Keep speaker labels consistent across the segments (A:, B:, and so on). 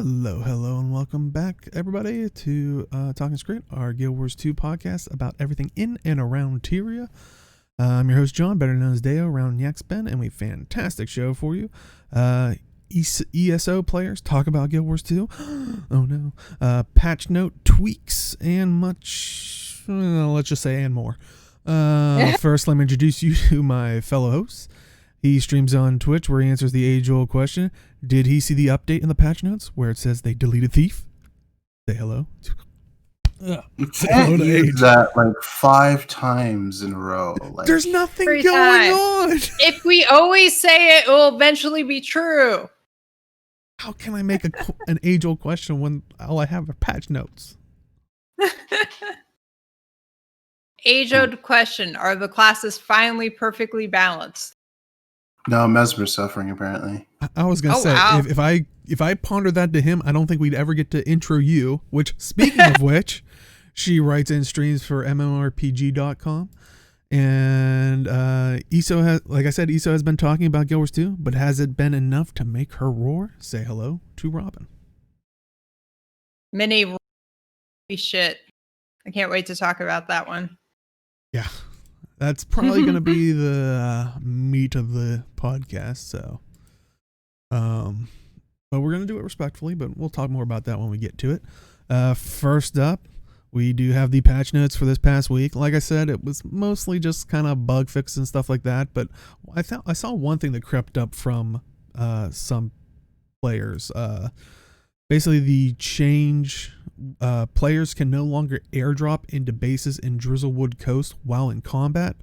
A: Hello, and welcome back, everybody, to Talking Skritt, our Guild Wars 2 podcast about everything in and around Tyria. I'm your host, John, better known as Deo, around Yaks Ben, and we have a fantastic show for you. ESO Players talk about Guild Wars 2. Oh no. Patch note tweaks and much, let's just say, and more. First, let me introduce you to my fellow hosts. He streams on Twitch where he answers the age-old question, did he see the update in the patch notes where it says they deleted Thief? Say hello.
B: You can't use that like 5 times in a row.
A: There's nothing going on.
C: If we always say it, it will eventually be true.
A: How can I make an age-old question when all I have are patch notes?
C: Age-old question, are the classes finally perfectly balanced?
B: No, Mesmer's suffering apparently.
A: I was gonna say, wow. if I pondered that to him, I don't think we'd ever get to intro you. Which, speaking of which, she writes in streams for MMORPG.com, and ESO has, like I said, ESO has been talking about Guild Wars 2, but has it been enough to make her roar? Say hello to Robin.
C: Mini shit. I can't wait to talk about that one.
A: Yeah. That's probably going to be the meat of the podcast. So, but we're going to do it respectfully, but we'll talk more about that when we get to it. First up, we do have the patch notes for this past week. Like I said, it was mostly just kind of bug fix and stuff like that. But I saw one thing that crept up from some players. Basically, the change, players can no longer airdrop into bases in Drizzlewood Coast while in combat,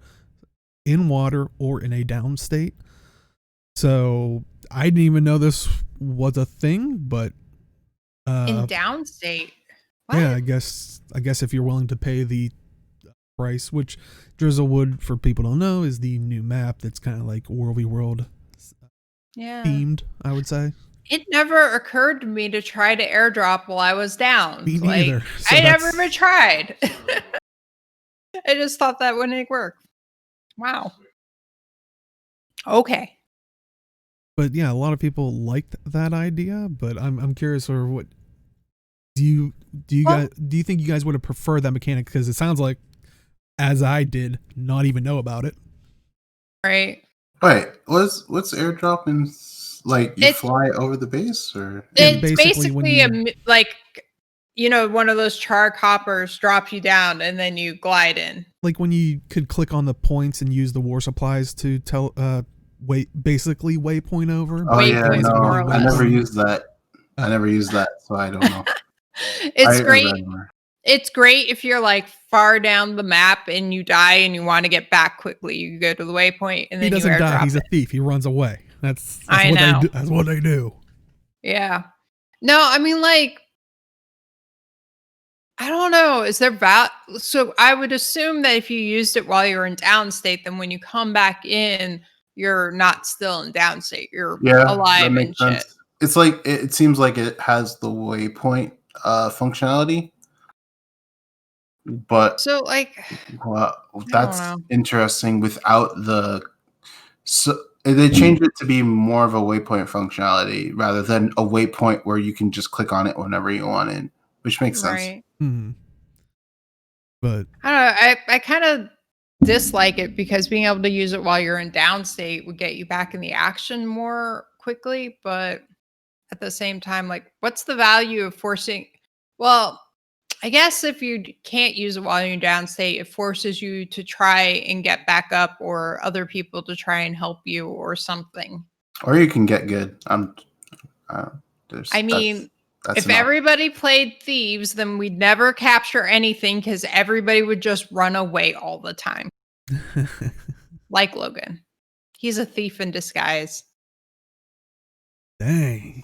A: in water, or in a down state. So I didn't even know this was a thing, but
C: in down state. What?
A: Yeah, I guess if you're willing to pay the price, which Drizzlewood, for people who don't know, is the new map that's kind of like Worldy World themed, I would say.
C: It never occurred to me to try to airdrop while I was down.
A: Me neither.
C: So I never even tried. I just thought that wouldn't work. Wow. Okay.
A: But yeah, a lot of people liked that idea, but I'm curious, or what do you think you guys would have preferred that mechanic? Because it sounds like, as I did, not even know about it.
C: Right.
B: Wait, what's airdrop in? Like you fly over the base, or
C: it's basically one of those char hoppers drops you down and then you glide in.
A: Like when you could click on the points and use the war supplies to tell basically waypoint over.
B: Oh yeah, no, I never used that. So I don't know.
C: It's great. It's great if you're like far down the map and you die and you want to get back quickly. You go to the waypoint and then
A: he doesn't die. He's a thief. He runs away. That's what they do.
C: Yeah. No, I mean, like, I don't know. Is there so I would assume that if you used it while you're in downstate, then when you come back in, you're not still in downstate. You're alive and shit.
B: Sense. It's like it seems like it has the waypoint functionality. But
C: so like,
B: well, that's interesting without the they changed it to be more of a waypoint functionality rather than a waypoint where you can just click on it whenever you want in, which makes sense.
C: Right.
A: Mm-hmm. But
C: I don't know. I kind of dislike it because being able to use it while you're in downstate would get you back in the action more quickly. But at the same time, like, what's the value of forcing? Well, I guess if you can't use it while you're in downstate, it forces you to try and get back up, or other people to try and help you, or something.
B: Or you can get good.
C: If everybody played Thieves, then we'd never capture anything because everybody would just run away all the time. Like Logan. He's a thief in disguise.
A: Dang.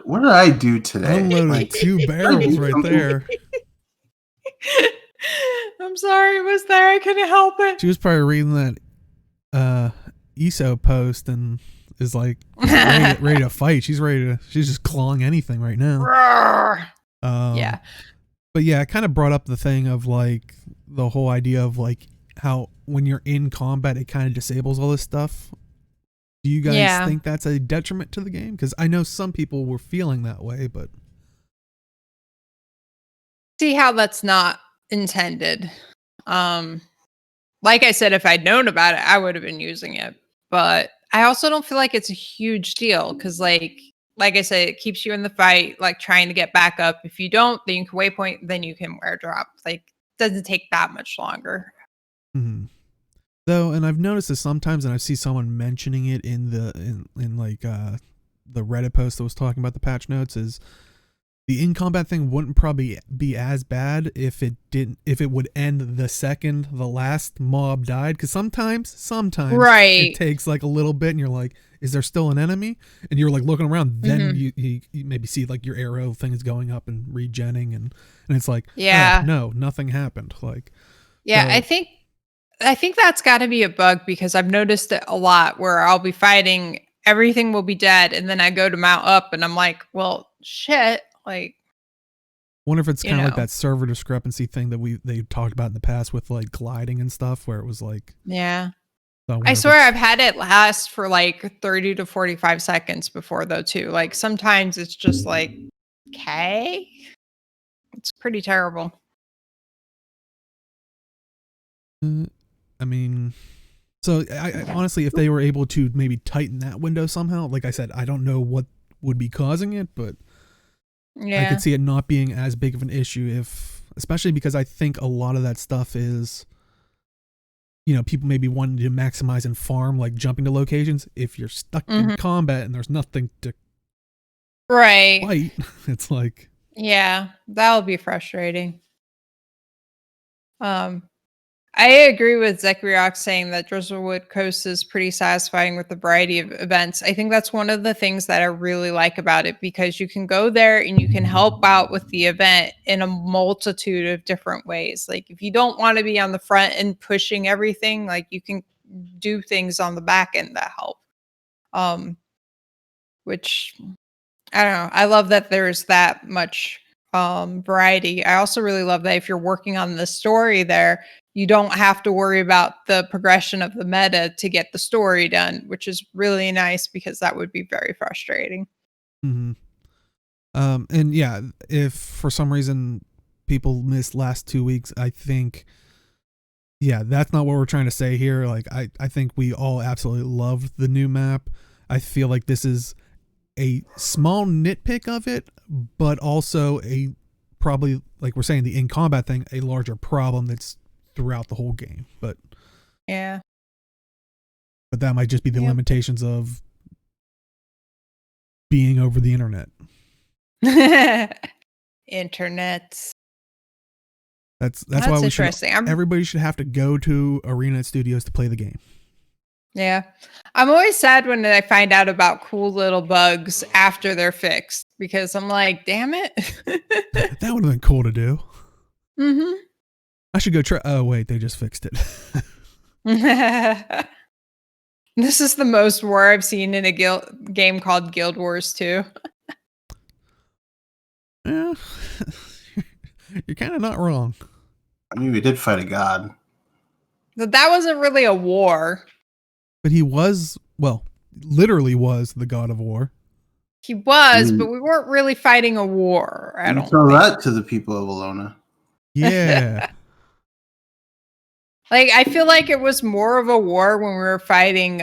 B: What did I do today?
A: Unloaded 2 barrels right there.
C: I'm sorry, it was there. I couldn't help it.
A: She was probably reading that ESO post and is like ready to fight. She's just clawing anything right now.
C: Yeah.
A: But yeah, it kind of brought up the thing of like the whole idea of like how when you're in combat, it kind of disables all this stuff. Do you guys think that's a detriment to the game? Because I know some people were feeling that way, but
C: see how that's not intended. Like I said, if I'd known about it, I would have been using it. But I also don't feel like it's a huge deal because, like I said, it keeps you in the fight, like trying to get back up. If you don't, then you can waypoint, then you can wear drop. Like, it doesn't take that much longer.
A: Mm-hmm. Though, and I've noticed this sometimes, and I see someone mentioning it in the the Reddit post that was talking about the patch notes, is the in combat thing wouldn't probably be as bad if it would end the second the last mob died, because sometimes
C: right,
A: it takes like a little bit and you're like, is there still an enemy? And you're like looking around, then you maybe see like your arrow thing is going up and regenning, and it's like,
C: yeah,
A: no, nothing happened. Like,
C: yeah, so, I think that's got to be a bug, because I've noticed it a lot where I'll be fighting, everything will be dead, and then I go to mount up and I'm like, well, shit. Like,
A: wonder if it's kind of like that server discrepancy thing that they talked about in the past with like gliding and stuff, where it was like,
C: yeah, I swear I've had it last for like 30 to 45 seconds before, though, too. Like, sometimes it's just like, okay, it's pretty terrible.
A: I mean, so I honestly, if they were able to maybe tighten that window somehow, like I said, I don't know what would be causing it, but yeah, I could see it not being as big of an issue, especially because I think a lot of that stuff is, people maybe wanting to maximize and farm, like jumping to locations. If you're stuck in combat and there's nothing to fight, it's like,
C: yeah, that'll be frustrating. I agree with Zekriok saying that Drizzlewood Coast is pretty satisfying with the variety of events. I think that's one of the things that I really like about it, because you can go there and you can help out with the event in a multitude of different ways. Like, if you don't want to be on the front end pushing everything, like, you can do things on the back end that help. Which, I don't know. I love that there's that much variety. I also really love that if you're working on the story there, you don't have to worry about the progression of the meta to get the story done, which is really nice, because that would be very frustrating.
A: Mm-hmm. And yeah, if for some reason people missed last 2 weeks, I think, yeah, that's not what we're trying to say here. Like, I think we all absolutely loved the new map. I feel like this is a small nitpick of it, but also a, probably, like we're saying, the in combat thing, a larger problem that's throughout the whole game. But
C: yeah,
A: but that might just be the limitations of being over the internet.
C: Internet.
A: That's why we should, everybody should have to go to Arena Studios to play the game.
C: Yeah, I'm always sad when I find out about cool little bugs after they're fixed, because I'm like, damn it.
A: That would have been cool to do. I should go try. Oh wait, they just fixed it.
C: This is the most war I've seen in a game called Guild Wars 2.
A: Yeah, you're kind of not wrong.
B: I mean, we did fight a god.
C: But that wasn't really a war.
A: But he was, well, literally was the god of war.
C: He was, but we weren't really fighting a war. I don't
B: tell that to the people of Alona.
A: Yeah.
C: Like, I feel like it was more of a war when we were fighting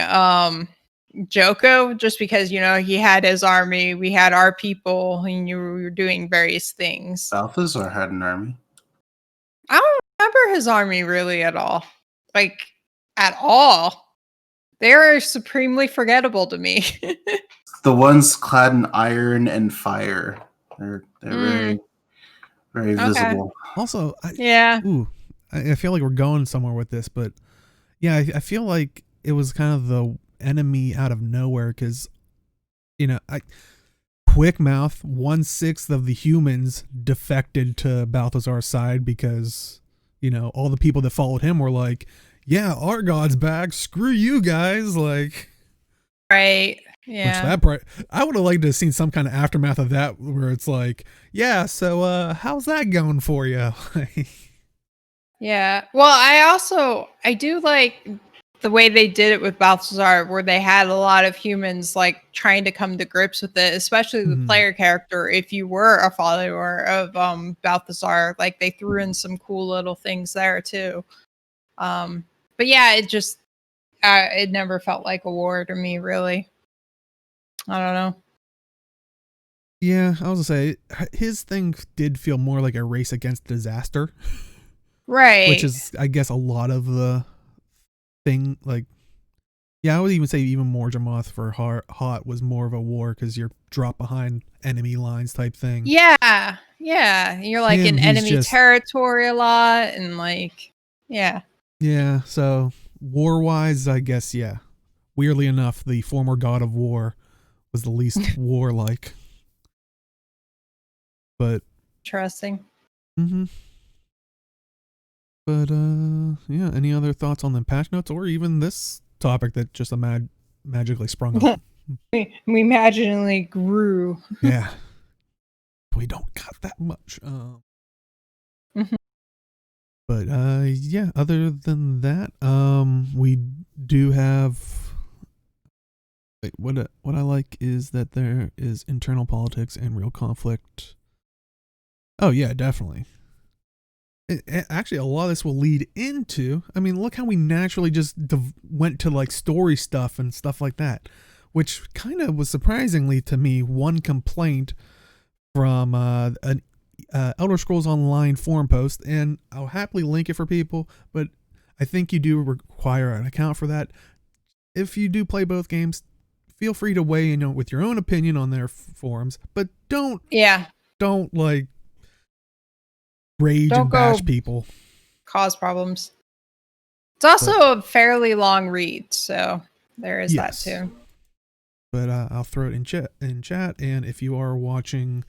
C: Joko, just because, he had his army, we had our people, and we were doing various things.
B: Balthazar had an army.
C: I don't remember his army really at all. Like, at all. They are supremely forgettable to me.
B: The ones clad in iron and fire. They're very, very visible.
A: Also,
C: yeah.
A: I feel like we're going somewhere with this, but yeah, I feel like it was kind of the enemy out of nowhere, because, Quickmouth, 1/6 of the humans defected to Balthazar's side, because, all the people that followed him were like, yeah, our god's back, screw you guys, like,
C: right. Yeah.
A: I would have liked to have seen some kind of aftermath of that, where it's like, yeah, so how's that going for you?
C: Yeah. Well, I do like the way they did it with Balthazar, where they had a lot of humans like trying to come to grips with it, especially the player character. If you were a follower of Balthazar, like they threw in some cool little things there too. But yeah, it never felt like a war to me, really. I don't know.
A: Yeah, I was gonna say his thing did feel more like a race against disaster,
C: right?
A: Which is, I guess, a lot of the thing. Like, yeah, I would even say even more Jamoth for Hot was more of a war because you're dropped behind enemy lines type thing.
C: Yeah, you're like in enemy territory a lot, and like, yeah.
A: So war wise, I guess, yeah. Weirdly enough, the former god of war was the least warlike. But
C: interesting.
A: But yeah, any other thoughts on the patch notes or even this topic that just magically sprung up?
C: we magically grew.
A: Yeah, we don't got that much. But yeah, other than that, we do have. Wait, what I like is that there is internal politics and real conflict. Oh yeah, definitely. Actually, a lot of this will lead into. I mean, look how we naturally just went to like story stuff and stuff like that, which kind of was surprisingly to me one complaint from an Elder Scrolls Online forum post, and I'll happily link it for people. But I think you do require an account for that. If you do play both games, feel free to weigh in with your own opinion on their forums, but don't like rage and bash people,
C: cause problems. It's also a fairly long read, so there is that too.
A: But I'll throw it in chat, and if you are watching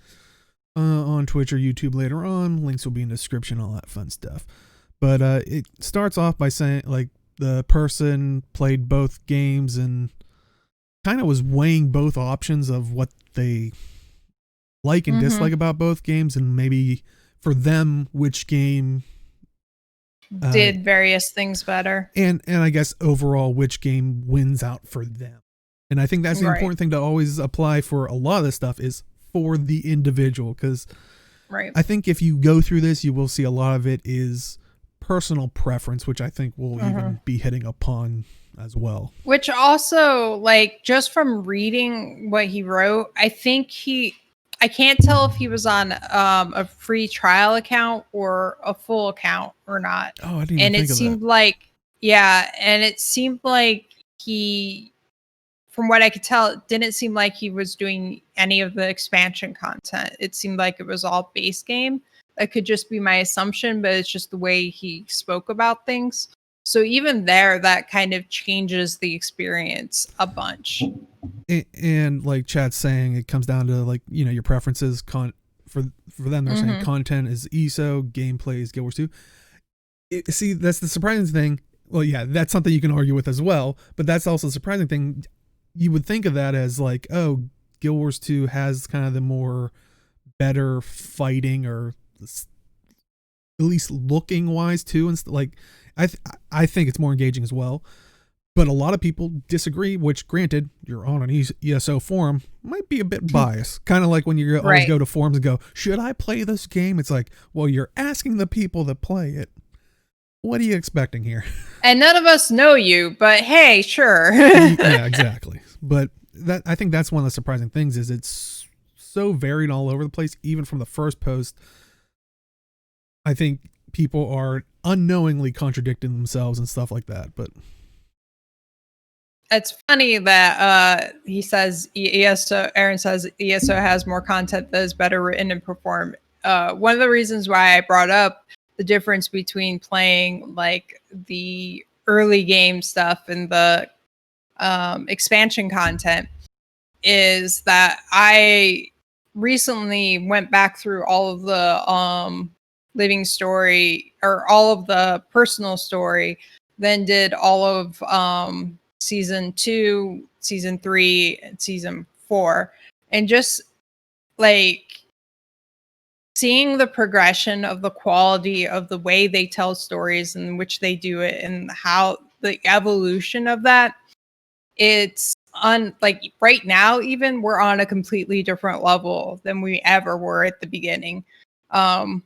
A: on Twitch or YouTube later on, links will be in the description, all that fun stuff. But it starts off by saying like the person played both games and kind of was weighing both options of what they like and dislike about both games, and maybe for them which game
C: did various things better,
A: and I guess overall which game wins out for them. And I think that's the important thing to always apply for a lot of this stuff is for the individual, because I think if you go through this, you will see a lot of it is personal preference, which I think we'll even be hitting upon as well.
C: Which also, like, just from reading what he wrote, I think I can't tell if he was on a free trial account or a full account or not.
A: Oh, I didn't even think of that.
C: And it seemed like he, from what I could tell, it didn't seem like he was doing any of the expansion content. It seemed like it was all base game. That could just be my assumption, but it's just the way he spoke about things. So even there, that kind of changes the experience a bunch.
A: And like Chad's saying, it comes down to like, your preferences. For them, they're saying content is ESO, gameplay is Guild Wars 2. See, that's the surprising thing. Well, yeah, that's something you can argue with as well, but that's also the surprising thing. You would think of that as like, oh, Guild Wars 2 has kind of the more better fighting, or at least looking wise too, and like I think it's more engaging as well. But a lot of people disagree, which granted, you're on an ESO forum, might be a bit biased. Kind of like when you always go to forums and go, should I play this game? It's like, well, you're asking the people that play it. What are you expecting here?
C: And none of us know you, but hey, sure.
A: Yeah, exactly. But I think that's one of the surprising things is it's so varied all over the place, even from the first post. I think people are unknowingly contradicting themselves and stuff like that, but
C: it's funny that he says Aaron says ESO has more content that is better written and performed. One of the reasons why I brought up the difference between playing like the early game stuff and the expansion content is that I recently went back through all of the living story, or all of the personal story, then did all of season 2, season 3, and season 4, and just like seeing the progression of the quality of the way they tell stories and which they do it, and how the evolution of that, it's on like right now, even we're on a completely different level than we ever were at the beginning. I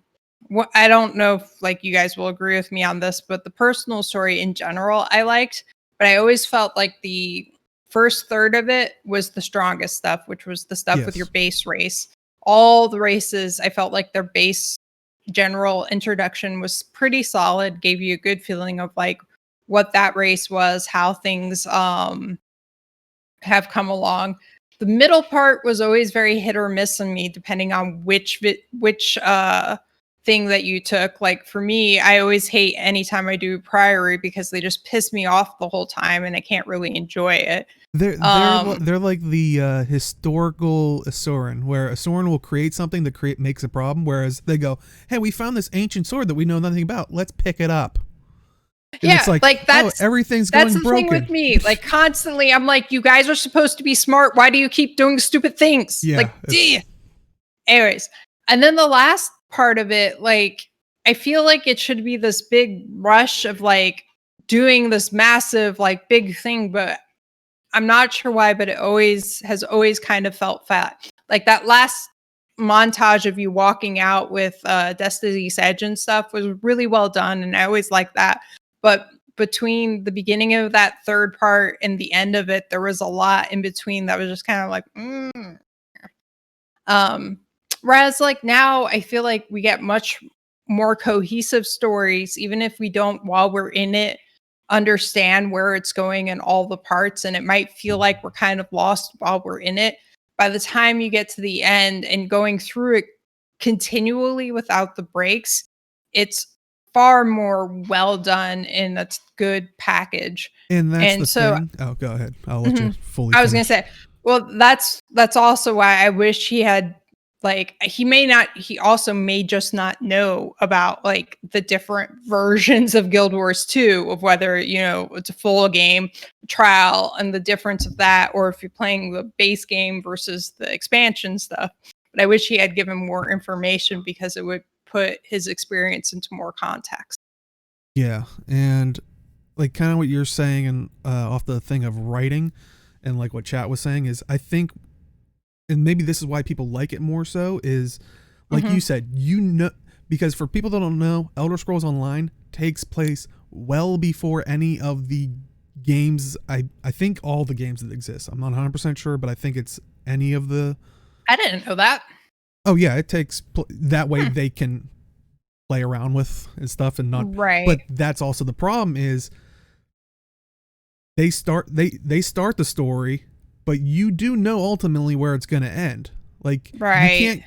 C: don't know if like you guys will agree with me on this, but the personal story in general I liked, but I always felt like the first third of it was the strongest stuff, which was the stuff with your base race. All the races, I felt like their base general introduction was pretty solid, gave you a good feeling of like what that race was, how things have come along. The middle part was always very hit or miss on me, depending on which thing that you took. Like for me, I always hate anytime I do Priory because they just piss me off the whole time, and I can't really enjoy it.
A: They're like the historical Asoran, where Asoran will create something that makes a problem, whereas they go, "Hey, we found this ancient sword that we know nothing about. Let's pick it up." And
C: yeah,
A: it's like
C: that's
A: everything's going
C: the
A: broken.
C: thing with me. Like constantly, I'm like, you guys are supposed to be smart. Why do you keep doing stupid things?
A: Yeah,
C: like, anyways, and then the last part of it, like, I feel like it should be this big rush of like doing this massive, like, big thing, but I'm not sure why, but it has always kind of felt fat. Like that last montage of you walking out with Destiny's Edge and stuff was really well done, and I always like that. But between the beginning of that third part and the end of it, there was a lot in between that was just kind of like, whereas like now I feel like we get much more cohesive stories, even if we don't, while we're in it, understand where it's going and all the parts, and it might feel like we're kind of lost while we're in it. By the time you get to the end and going through it continually without the breaks, it's far more well done in a good package.
A: And that's thing. Oh, go ahead. I'll let you fully
C: I was going to say, well, that's also why I wish he had, like, he also may just not know about like the different versions of Guild Wars 2, of whether, you know, it's a full game trial and the difference of that, or if you're playing the base game versus the expansion stuff. But I wish he had given more information because it would put his experience into more context.
A: Yeah, and like kind of what you're saying, and off the thing of writing, and like what chat was saying is, I think, and maybe this is why people like it more so, is like you said, you know, because for people that don't know, Elder Scrolls Online takes place well before any of the games. I think all the games that exist. I'm not 100% sure, but I think it's any of the.
C: I didn't know that.
A: Oh yeah, it takes that way they can play around with and stuff, and not
C: right.
A: But that's also the problem is they start the story, but you do know ultimately where it's going to end. Like you can't,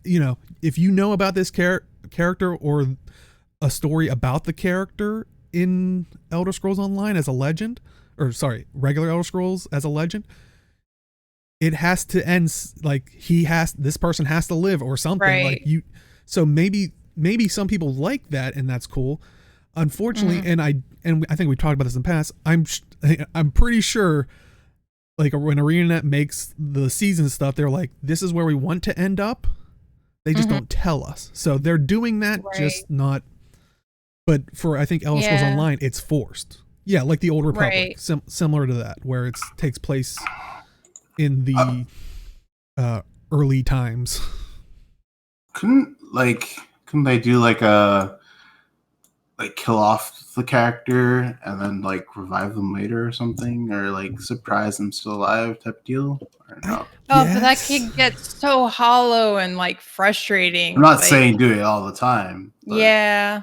A: you know, if you know about this character or a story about the character in Elder Scrolls Online as a legend, or sorry, regular Elder Scrolls as a legend, it has to end like this person has to live or something, like you. So maybe some people like that, and that's cool. Unfortunately, and I think we talked about this in the past, I'm pretty sure, like when ArenaNet makes the season stuff, they're like, this is where we want to end up. They just don't tell us. So they're doing that, just not. But for, I think, Elder Scrolls Online, it's forced. Yeah, like the Old Republic, similar to that, where it takes place in the early times.
B: Couldn't they do like kill off the character and then like revive them later or something, or like surprise them still alive type deal? Or no?
C: Oh, but that could get so hollow and like frustrating.
B: I'm not saying do it all the time.
C: Yeah.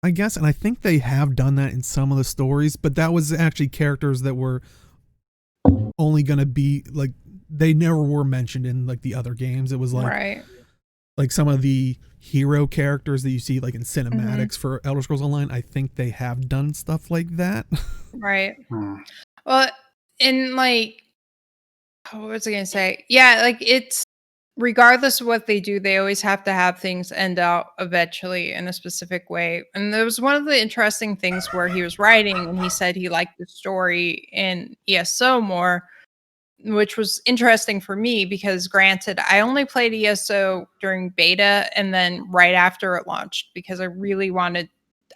A: I guess, and I think they have done that in some of the stories, but that was actually characters that were only going to be like, they never were mentioned in like the other games. It was like, like some of the hero characters that you see like in cinematics for Elder Scrolls Online. I think they have done stuff like that.
C: Right. Well, in like, what was I going to say? Yeah, like it's, regardless of what they do, they always have to have things end out eventually in a specific way. And there was one of the interesting things where he was writing and he said he liked the story in ESO more, which was interesting for me because, granted, I only played ESO during beta and then right after it launched because I really wanted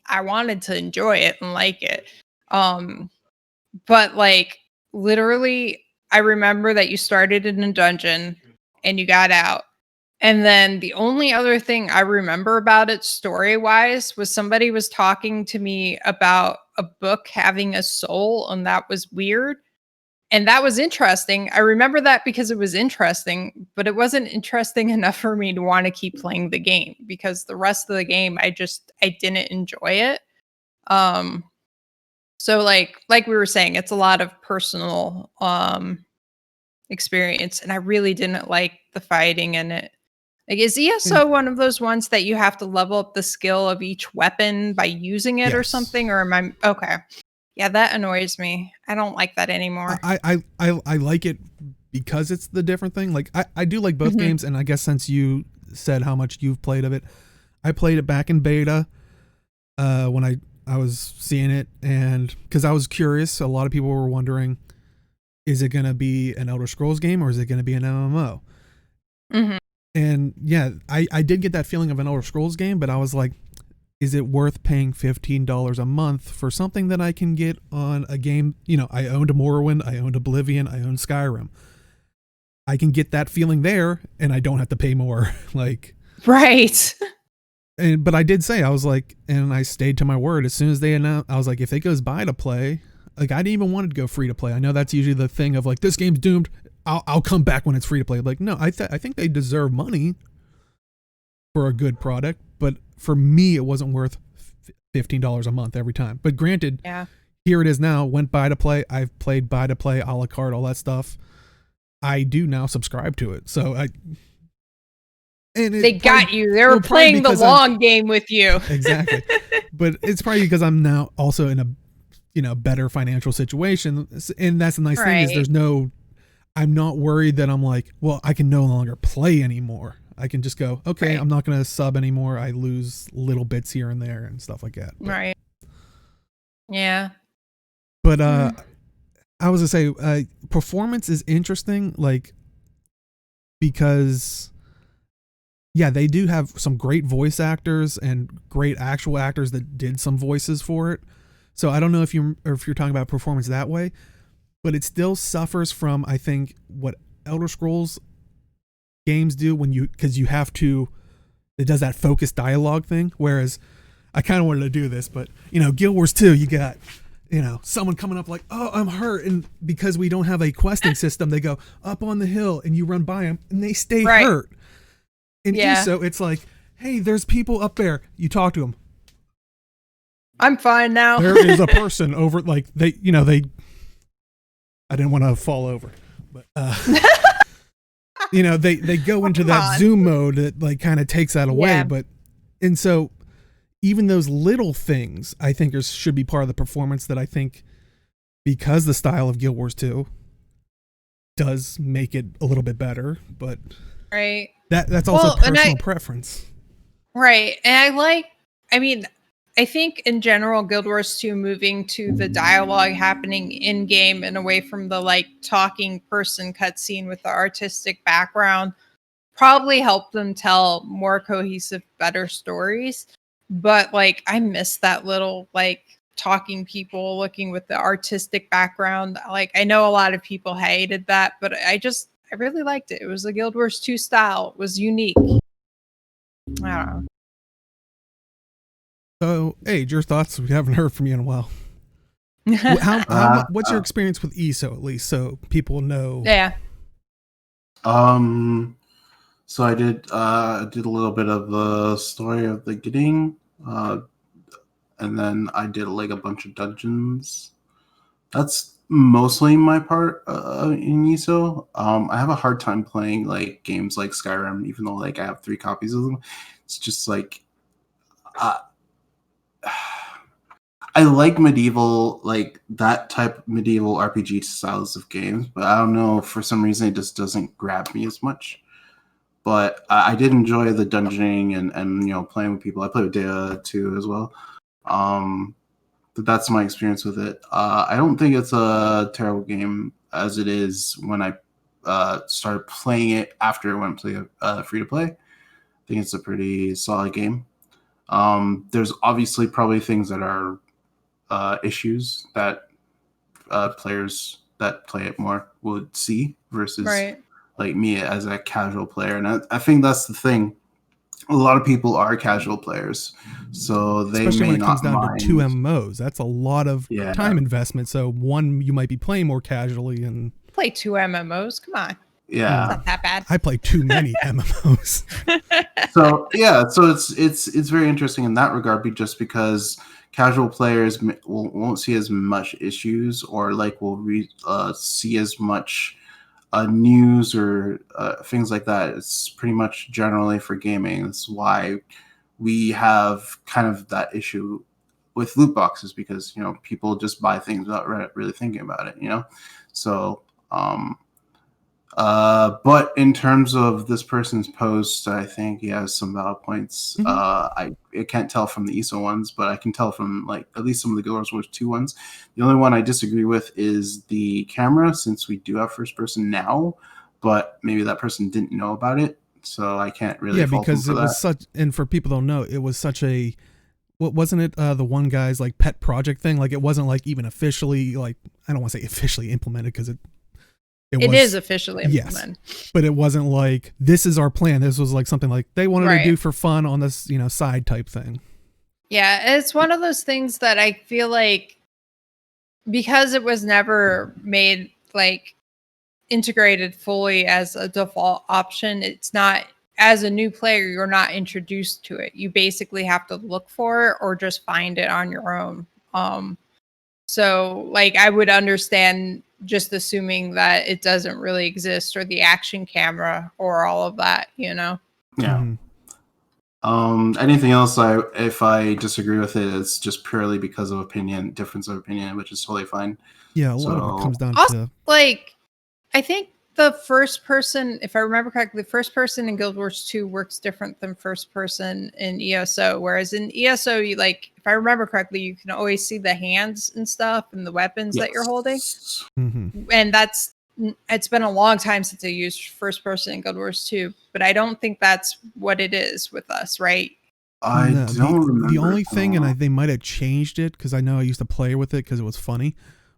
C: I wanted to enjoy it and like it. But like literally, I remember that you started in a dungeon and you got out. And then the only other thing I remember about it story wise was somebody was talking to me about a book having a soul, and that was weird. And that was interesting. I remember that because it was interesting, but it wasn't interesting enough for me to want to keep playing the game because the rest of the game I didn't enjoy it. Um so like we were saying, it's a lot of personal experience, and I really didn't like the fighting in it. Like, is ESO one of those ones that you have to level up the skill of each weapon by using it or something? Or am I okay? Yeah, that annoys me. I don't like that anymore.
A: I like it because it's the different thing. Like I do like both games, and I guess since you said how much you've played of it, I played it back in beta when I was seeing it, and because I was curious. A lot of people were wondering, is it going to be an Elder Scrolls game or is it going to be an MMO? And yeah, I did get that feeling of an Elder Scrolls game, but I was like, is it worth paying $15 a month for something that I can get on a game? You know, I owned Morrowind, I owned Oblivion, I owned Skyrim. I can get that feeling there, and I don't have to pay more. Like,
C: right.
A: But I did say, I was like, and I stayed to my word. As soon as they announced, I was like, if it goes buy to play, like I didn't even want it to go free to play. I know that's usually the thing of like, this game's doomed. I'll come back when it's free to play. Like, no, I think they deserve money for a good product, but for me, it wasn't worth $15 a month every time. But granted, here it is now. Went buy to play. I've played buy to play, a la carte, all that stuff. I do now subscribe to it. So
C: they got you. They were playing the long game with you.
A: Exactly. But it's probably because I'm now also in a better financial situation, and that's the nice thing is I'm not worried that I'm like, well, I can no longer play anymore. I can just go, okay, I'm not going to sub anymore. I lose little bits here and there and stuff like that. But,
C: right. Yeah.
A: But I was going to say, performance is interesting, like, because, yeah, they do have some great voice actors and great actual actors that did some voices for it. So I don't know if you're talking about performance that way, but it still suffers from, I think, what Elder Scrolls games do because you have to, it does that focused dialogue thing. Whereas I kind of wanted to do this, but Guild Wars 2, you got, someone coming up like, oh, I'm hurt. And because we don't have a questing system, they go up on the hill and you run by them and they stay hurt. In ESO, it's like, hey, there's people up there. You talk to them.
C: I'm fine now.
A: There is a person over, like they, I didn't want to fall over, but they go into that zoom mode that like kind of takes that away. But and so even those little things I think should be part of the performance that I think, because the style of Guild Wars 2 does make it a little bit better, but that's also personal preference.
C: Right. And I think in general, Guild Wars 2 moving to the dialogue happening in game and away from the like talking person cutscene with the artistic background probably helped them tell more cohesive, better stories. But like, I miss that little like talking people looking with the artistic background. Like, I know a lot of people hated that, but I really liked it. It was the Guild Wars 2 style. It was unique. I don't know.
A: So, Age, your thoughts? We haven't heard from you in a while. What's your experience with ESO, at least, so people know?
C: Yeah.
B: So I did a little bit of the story of the getting, and then I did like a bunch of dungeons. That's mostly my part in ESO. I have a hard time playing like games like Skyrim, even though like I have 3 copies of them. It's just like I like medieval, like that type of medieval RPG styles of games, but I don't know, for some reason it just doesn't grab me as much. But I did enjoy the dungeoning and playing with people. I played with GW2 as well. But that's my experience with it. I don't think it's a terrible game as it is when I started playing it after it went free to play. I think it's a pretty solid game. There's obviously probably things that are issues that players that play it more would see versus like me as a casual player. And I think that's the thing. A lot of people are casual players, so they
A: especially
B: may
A: when it comes
B: not
A: down
B: mind.
A: to 2 MMOs. That's a lot of time investment. So one you might be playing more casually and
C: play 2 MMOs. Come on.
B: Yeah,
C: it's not that bad.
A: I play too many MMOs.
B: So it's very interesting in that regard, just because casual players won't see as much issues, or like will see as much news or things like that. It's pretty much generally for gaming. That's why we have kind of that issue with loot boxes, because people just buy things without really thinking about it. So but in terms of this person's post, I think he has some valid points. I can't tell from the ESO ones, but I can tell from like at least some of the Guild Wars 2 ones. The only one I disagree with is the camera, since we do have first person now, but maybe that person didn't know about it, so I can't really fault
A: because
B: them for
A: it was such, and for people who don't know, it was such a, what wasn't it, the one guy's like pet project thing? Like it wasn't like even officially, like, I don't want to say officially implemented, because it
C: is officially implemented.
A: Yes, but it wasn't like, this is our plan. This was like something like they wanted to do for fun on this, side type thing.
C: Yeah, it's one of those things that I feel like, because it was never made like integrated fully as a default option, it's not, as a new player, you're not introduced to it. You basically have to look for it or just find it on your own. So like I would understand just assuming that it doesn't really exist, or the action camera or all of that,
B: Yeah.
A: Mm-hmm.
B: Anything else, if I disagree with it, it's just purely because of difference of opinion, which is totally fine.
A: Yeah, a lot of it comes down
C: to like, I think the first person, if I remember correctly, the first person in Guild Wars 2 works different than first person in ESO. Whereas in ESO, you like, if I remember correctly, you can always see the hands and stuff and the weapons that you're holding.
A: Mm-hmm.
C: And it's been a long time since I used first person in Guild Wars 2, but I don't think that's what it is with us, right?
B: I don't remember.
A: The only thing, and they might have changed it, because I know I used to play with it because it was funny,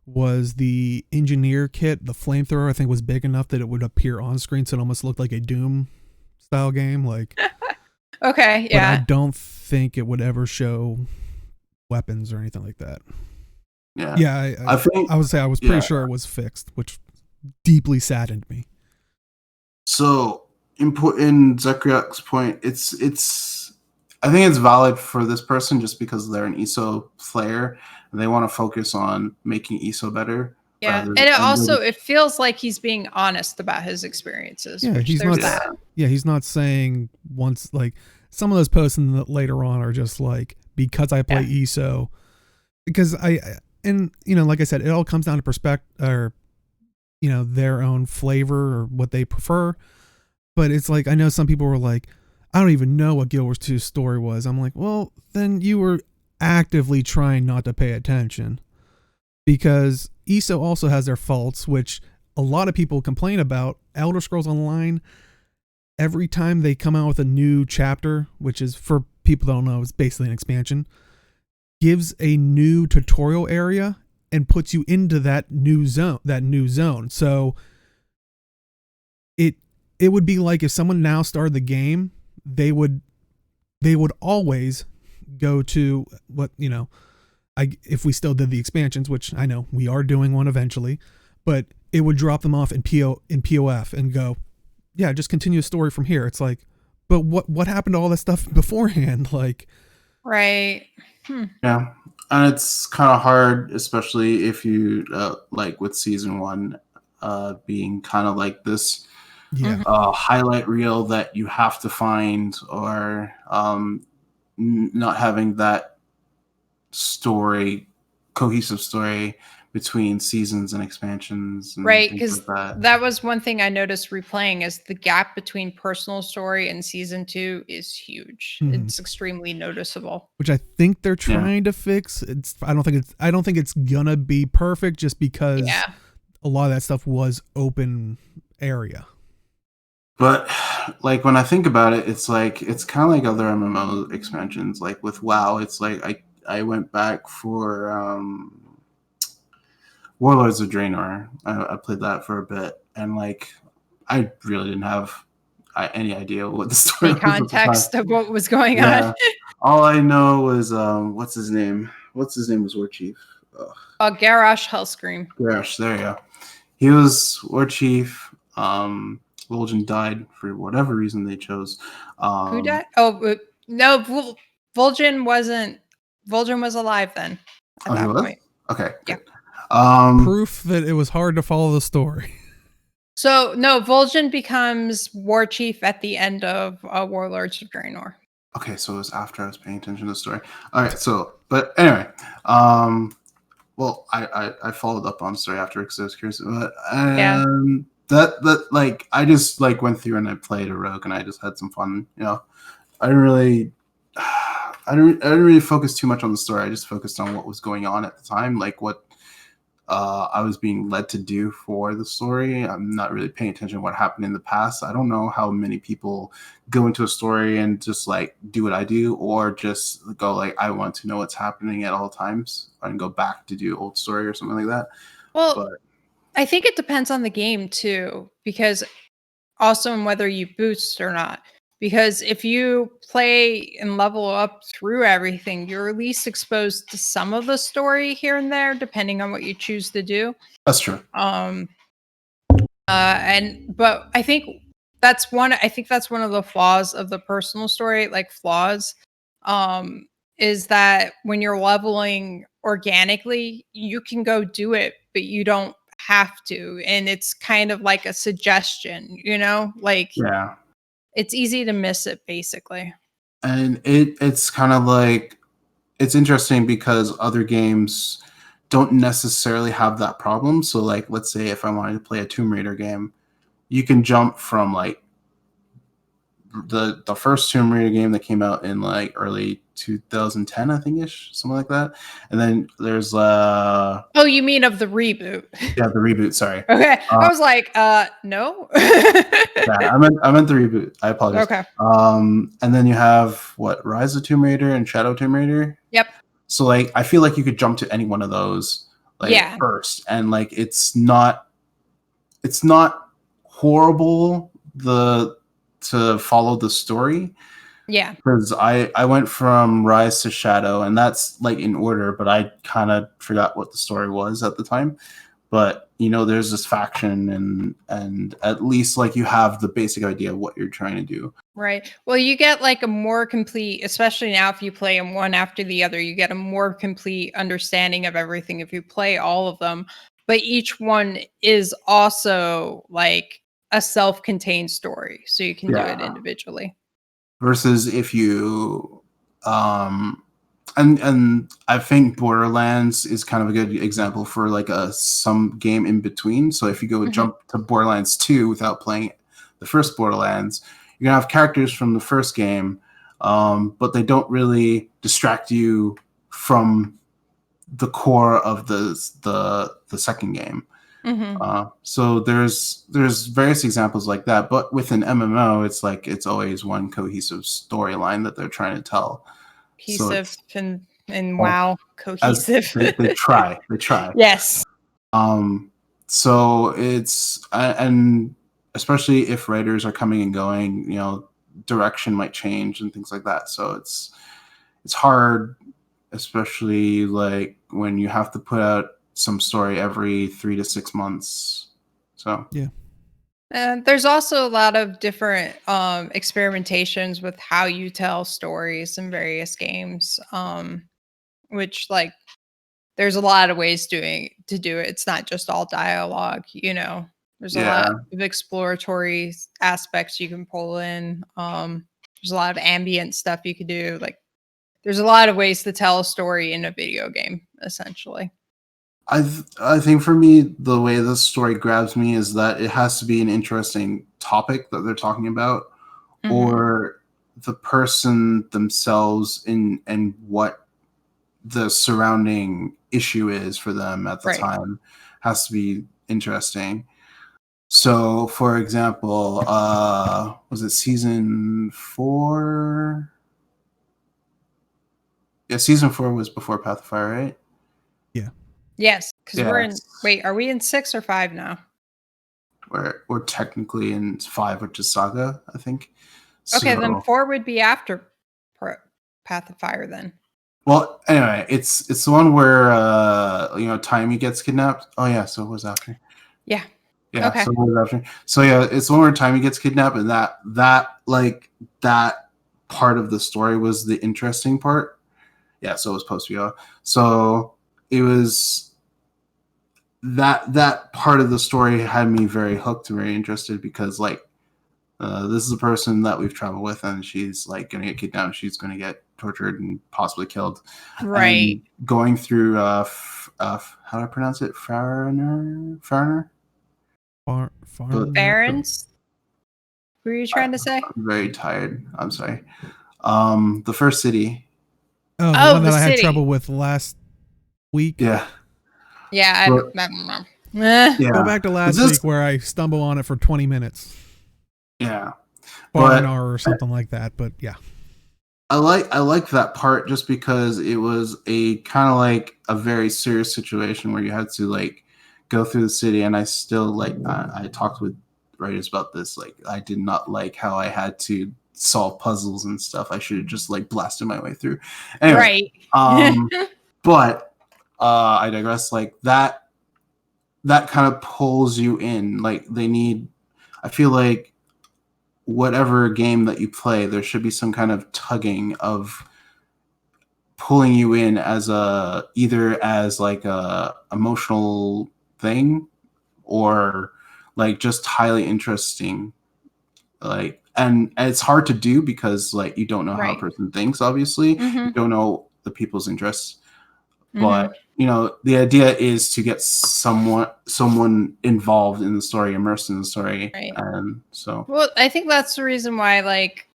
A: was the engineer kit. The flamethrower, I think, was big enough that it would appear on screen, so it almost looked like a Doom style game. Like,
C: okay, yeah.
A: But I don't think it would ever show weapons or anything like that.
B: Yeah,
A: I would say I was pretty sure it was fixed, which deeply saddened me.
B: So, in Zekriak's point, I think it's valid for this person just because they're an ESO player and they want to focus on making ESO better.
C: Yeah, and it feels like he's being honest about his experiences.
A: Yeah, he's not saying once, like some of those posts later on are just like, because I play ESO, because like I said, it all comes down to perspective, or their own flavor or what they prefer. But it's like, I know some people were like, I don't even know what Guild Wars 2's story was. I'm like, well, then you were actively trying not to pay attention, because ESO also has their faults, which a lot of people complain about. Elder Scrolls Online, every time they come out with a new chapter, which is, for people that don't know, it's basically an expansion, gives a new tutorial area and puts you into that new zone. So it would be like if someone now started the game, they would always go to what, if we still did the expansions, which I know we are doing one eventually, but it would drop them off in POF and go, yeah, just continue a story from here. It's like, but what happened to all that stuff beforehand? Like,
C: right.
B: Yeah. And it's kind of hard, especially if you like with season 1 being kind of like this highlight reel that you have to find, or not having that cohesive story between seasons and expansions. And
C: right, because that was one thing I noticed replaying, is the gap between personal story and season 2 is huge. It's extremely noticeable,
A: which I think they're trying to fix. I don't think it's gonna be perfect, just because a lot of that stuff was open area.
B: But like when I think about it, it's like it's kind of like other MMO expansions. Like with WoW, it's like I went back for Warlords of Draenor. I played that for a bit, and like I really didn't have any idea what the story
C: Any
B: was at the time.
C: context of what was going on?
B: Yeah, all I know was what's his name? What's his name was War Chief.
C: Garrosh Hellscream.
B: Garrosh, there you go. He was War Chief. Vol'jin died for whatever reason they chose.
C: Who died? Oh no, Vol'jin wasn't. Vol'jin was alive then. At that point.
B: Okay. Good.
C: Yeah.
A: Proof that it was hard to follow the story.
C: So no, Vol'jin becomes War Chief at the end of Warlords of Draenor.
B: Okay, so it was after I was paying attention to the story. All right, so but anyway, well, I followed up on the story after because I was curious, but that like I just like went through and I played a rogue and I just had some fun. You know, I didn't really focus too much on the story. I just focused on what was going on at the time, like what I was being led to do for the story. I'm not really paying attention to what happened in the past. I don't know how many people go into a story and just like do what I do, or just go like, I want to know what's happening at all times and go back to do old story or something like that.
C: Well, I think it depends on the game too, because also on whether you boost or not. Because if you play and level up through everything, you're at least exposed to some of the story here and there, depending on what you choose to do.
B: That's true.
C: But I think that's one of the flaws of the personal story, like flaws, is that when you're leveling organically, you can go do it, but you don't have to. And it's kind of like a suggestion, you know, like it's easy to miss it basically.
B: And it's kind of like, it's interesting because other games don't necessarily have that problem. So like, let's say if I wanted to play a Tomb Raider game, you can jump from like the first Tomb Raider game that came out in like early 2010, I think ish, something like that. And then there's
C: oh, you mean of the reboot?
B: Yeah, the reboot. Sorry.
C: Okay, I was like, no.
B: Yeah, I meant the reboot. I apologize.
C: Okay.
B: And then you have what, Rise of Tomb Raider and Shadow Tomb Raider.
C: Yep.
B: So like, I feel like you could jump to any one of those like first, and like it's not horrible to follow the story.
C: Yeah.
B: Because I went from Rise to Shadow, and that's like in order, but I kind of forgot what the story was at the time. But you know, there's this faction, and at least like you have the basic idea of what you're trying to do.
C: Right. Well, you get like a more complete, especially now if you play them one after the other, you get a more complete understanding of everything if you play all of them. But each one is also like a self-contained story, so you can do it individually.
B: Versus if you and I think Borderlands is kind of a good example for like some game in between. So if you go jump to Borderlands 2 without playing the first Borderlands, you're gonna have characters from the first game, but they don't really distract you from the core of the second game. So there's various examples like that, but with an MMO, it's like it's always one cohesive storyline that they're trying to tell.
C: Cohesive and WoW cohesive.
B: They try.
C: Yes.
B: So it's and especially if writers are coming and going, you know, direction might change and things like that. So it's hard, especially like when you have to put out some story every 3 to 6 months. So
A: yeah.
C: And there's also a lot of different experimentations with how you tell stories in various games, which like there's a lot of ways to do it. It's not just all dialogue, you know. There's a lot of exploratory aspects you can pull in. There's a lot of ambient stuff you could do. Like there's a lot of ways to tell a story in a video game, essentially.
B: I think for me, the way the story grabs me is that it has to be an interesting topic that they're talking about, or the person themselves and what the surrounding issue is for them at the time has to be interesting. So, for example, was it season 4? Yeah, season 4 was before Path of Fire, right?
A: Yeah.
C: Yes, because we're in.
B: Yes.
C: Wait, are we in 6 or 5 now?
B: We're technically in 5, which is Saga, I think.
C: Okay,
B: So,
C: then 4 would be after Path of Fire then.
B: well, anyway, it's the one where Timey gets kidnapped. Oh yeah, so it was after.
C: Yeah.
B: Yeah,
C: Okay.
B: so it was after. So yeah, it's the one where Timey gets kidnapped, and that part of the story was the interesting part. Yeah, so it was post VO. So it was that part of the story had me very hooked and very interested because this is a person that we've traveled with, and she's like going to get kidnapped. She's going to get tortured and possibly killed.
C: Right.
B: And going through how do I pronounce it? Farner.
C: Barons. What were you trying to say?
B: I'm very tired. I'm sorry. The first city.
A: Oh, the one that I had trouble with last week.
B: Yeah.
C: Yeah, I don't know. Yeah.
A: Go back to last week where I stumble on it for 20 minutes.
B: Yeah.
A: Barnar or something like that, but yeah.
B: I like that part just because it was a kind of like a very serious situation where you had to like go through the city, and I still I talked with writers about this. Like, I did not like how I had to solve puzzles and stuff. I should have just like blasted my way through. Anyway,
C: right.
B: But I digress. Like that kind of pulls you in. Like I feel like whatever game that you play, there should be some kind of tugging of pulling you in as either as like a emotional thing or like just highly interesting. Like, and it's hard to do because like you don't know how a person thinks, obviously.
C: Mm-hmm.
B: You don't know the people's interests. But the idea is to get someone involved in the story, immersed in the story,
C: right.
B: And so.
C: Well, I think that's the reason why like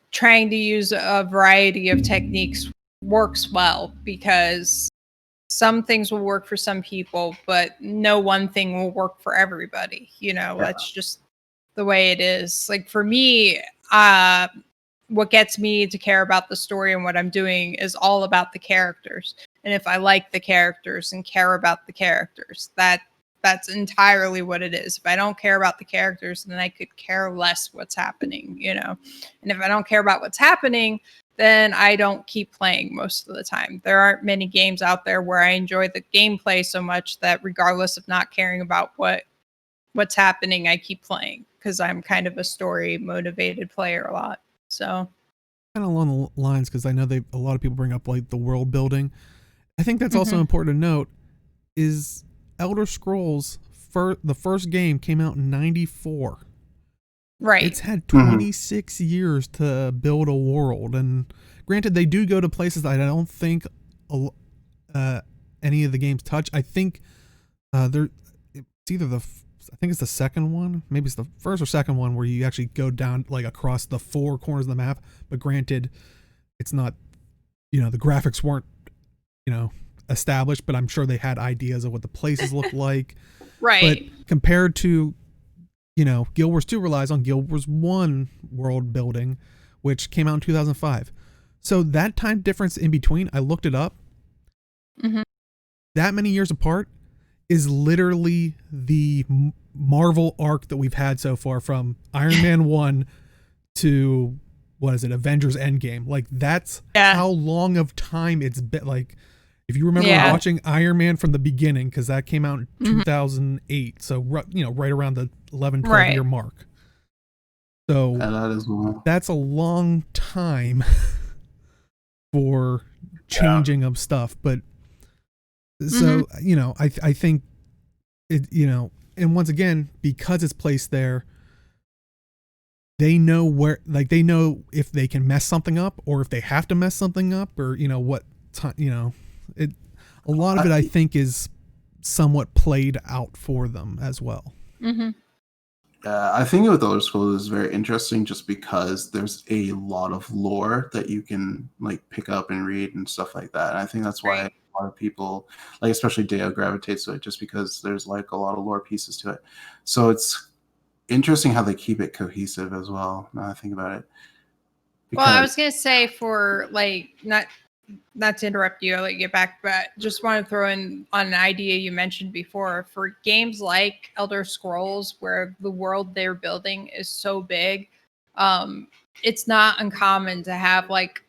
C: trying to use a variety of techniques works well, because some things will work for some people, but no one thing will work for everybody. That's just the way it is. Like for me, what gets me to care about the story and what I'm doing is all about the characters. And if I like the characters and care about the characters, that's entirely what it is. If I don't care about the characters, then I could care less what's happening, And if I don't care about what's happening, then I don't keep playing most of the time. There aren't many games out there where I enjoy the gameplay so much that regardless of not caring about what's happening, I keep playing because I'm kind of a story motivated player a lot. So
A: kind of along the lines, because I know a lot of people bring up like the world building. I think that's also important to note is Elder Scrolls the first game came out in 94.
C: Right.
A: It's had 26 years to build a world, and granted, they do go to places that I don't think any of the games touch. I think it's either I think it's the second one, maybe it's the first or second one where you actually go down like across the 4 corners of the map. But granted, it's not, the graphics weren't, established, but I'm sure they had ideas of what the places look like.
C: Right.
A: But compared to, Guild Wars 2 relies on Guild Wars 1 world building, which came out in 2005. So that time difference in between, I looked it up. That many years apart is literally the Marvel arc that we've had so far, from Iron Man 1 to, Avengers Endgame. Like, that's how long of time it's been. Like, if you remember watching Iron Man from the beginning, because that came out in 2008, so right around the 11-12 year mark. So that's a long time for changing of stuff. But so I think it, and once again, because it's placed there, they know where, like, they know if they can mess something up or if they have to mess something up, or what time, a lot of it I think is somewhat played out for them as well.
B: I think with Elder Scrolls is very interesting just because there's a lot of lore that you can like pick up and read and stuff like that. And I think that's why a lot of people, like especially Deo, gravitates to it just because there's like a lot of lore pieces to it. So it's interesting how they keep it cohesive as well. Now I think about it.
C: Well, I was gonna say for like not to interrupt you, I'll let you get back, but just want to throw in on an idea you mentioned before for games like Elder Scrolls, where the world they're building is so big. It's not uncommon to have like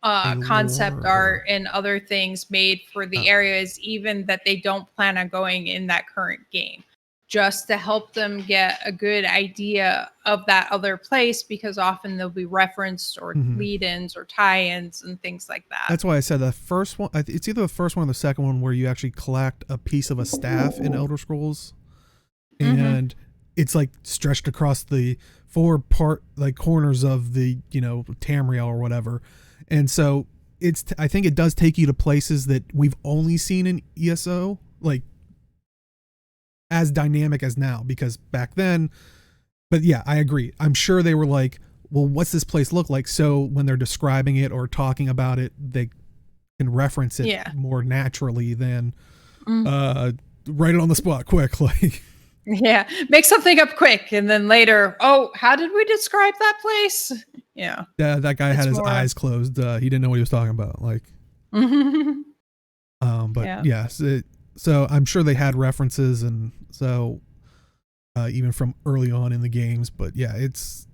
C: concept art and other things made for the areas, even that they don't plan on going in that current game, just to help them get a good idea of that other place, because often they'll be referenced or lead-ins or tie-ins and things like that.
A: That's why I said the first one, it's either the first one or the second one where you actually collect a piece of a staff in Elder Scrolls, and it's like stretched across the four corners of the, Tamriel or whatever. And so I think it does take you to places that we've only seen in ESO, like as dynamic as now, because back then, but yeah, I agree. I'm sure they were like, well, what's this place look like? So when they're describing it or talking about it, they can reference it more naturally than write it on the spot quick. Like,
C: yeah, make something up quick. And then later, oh, how did we describe that place? Yeah.
A: That guy had his eyes closed. He didn't know what he was talking about. Like, but yes, so I'm sure they had references, and so even from early on in the games. But yeah, it's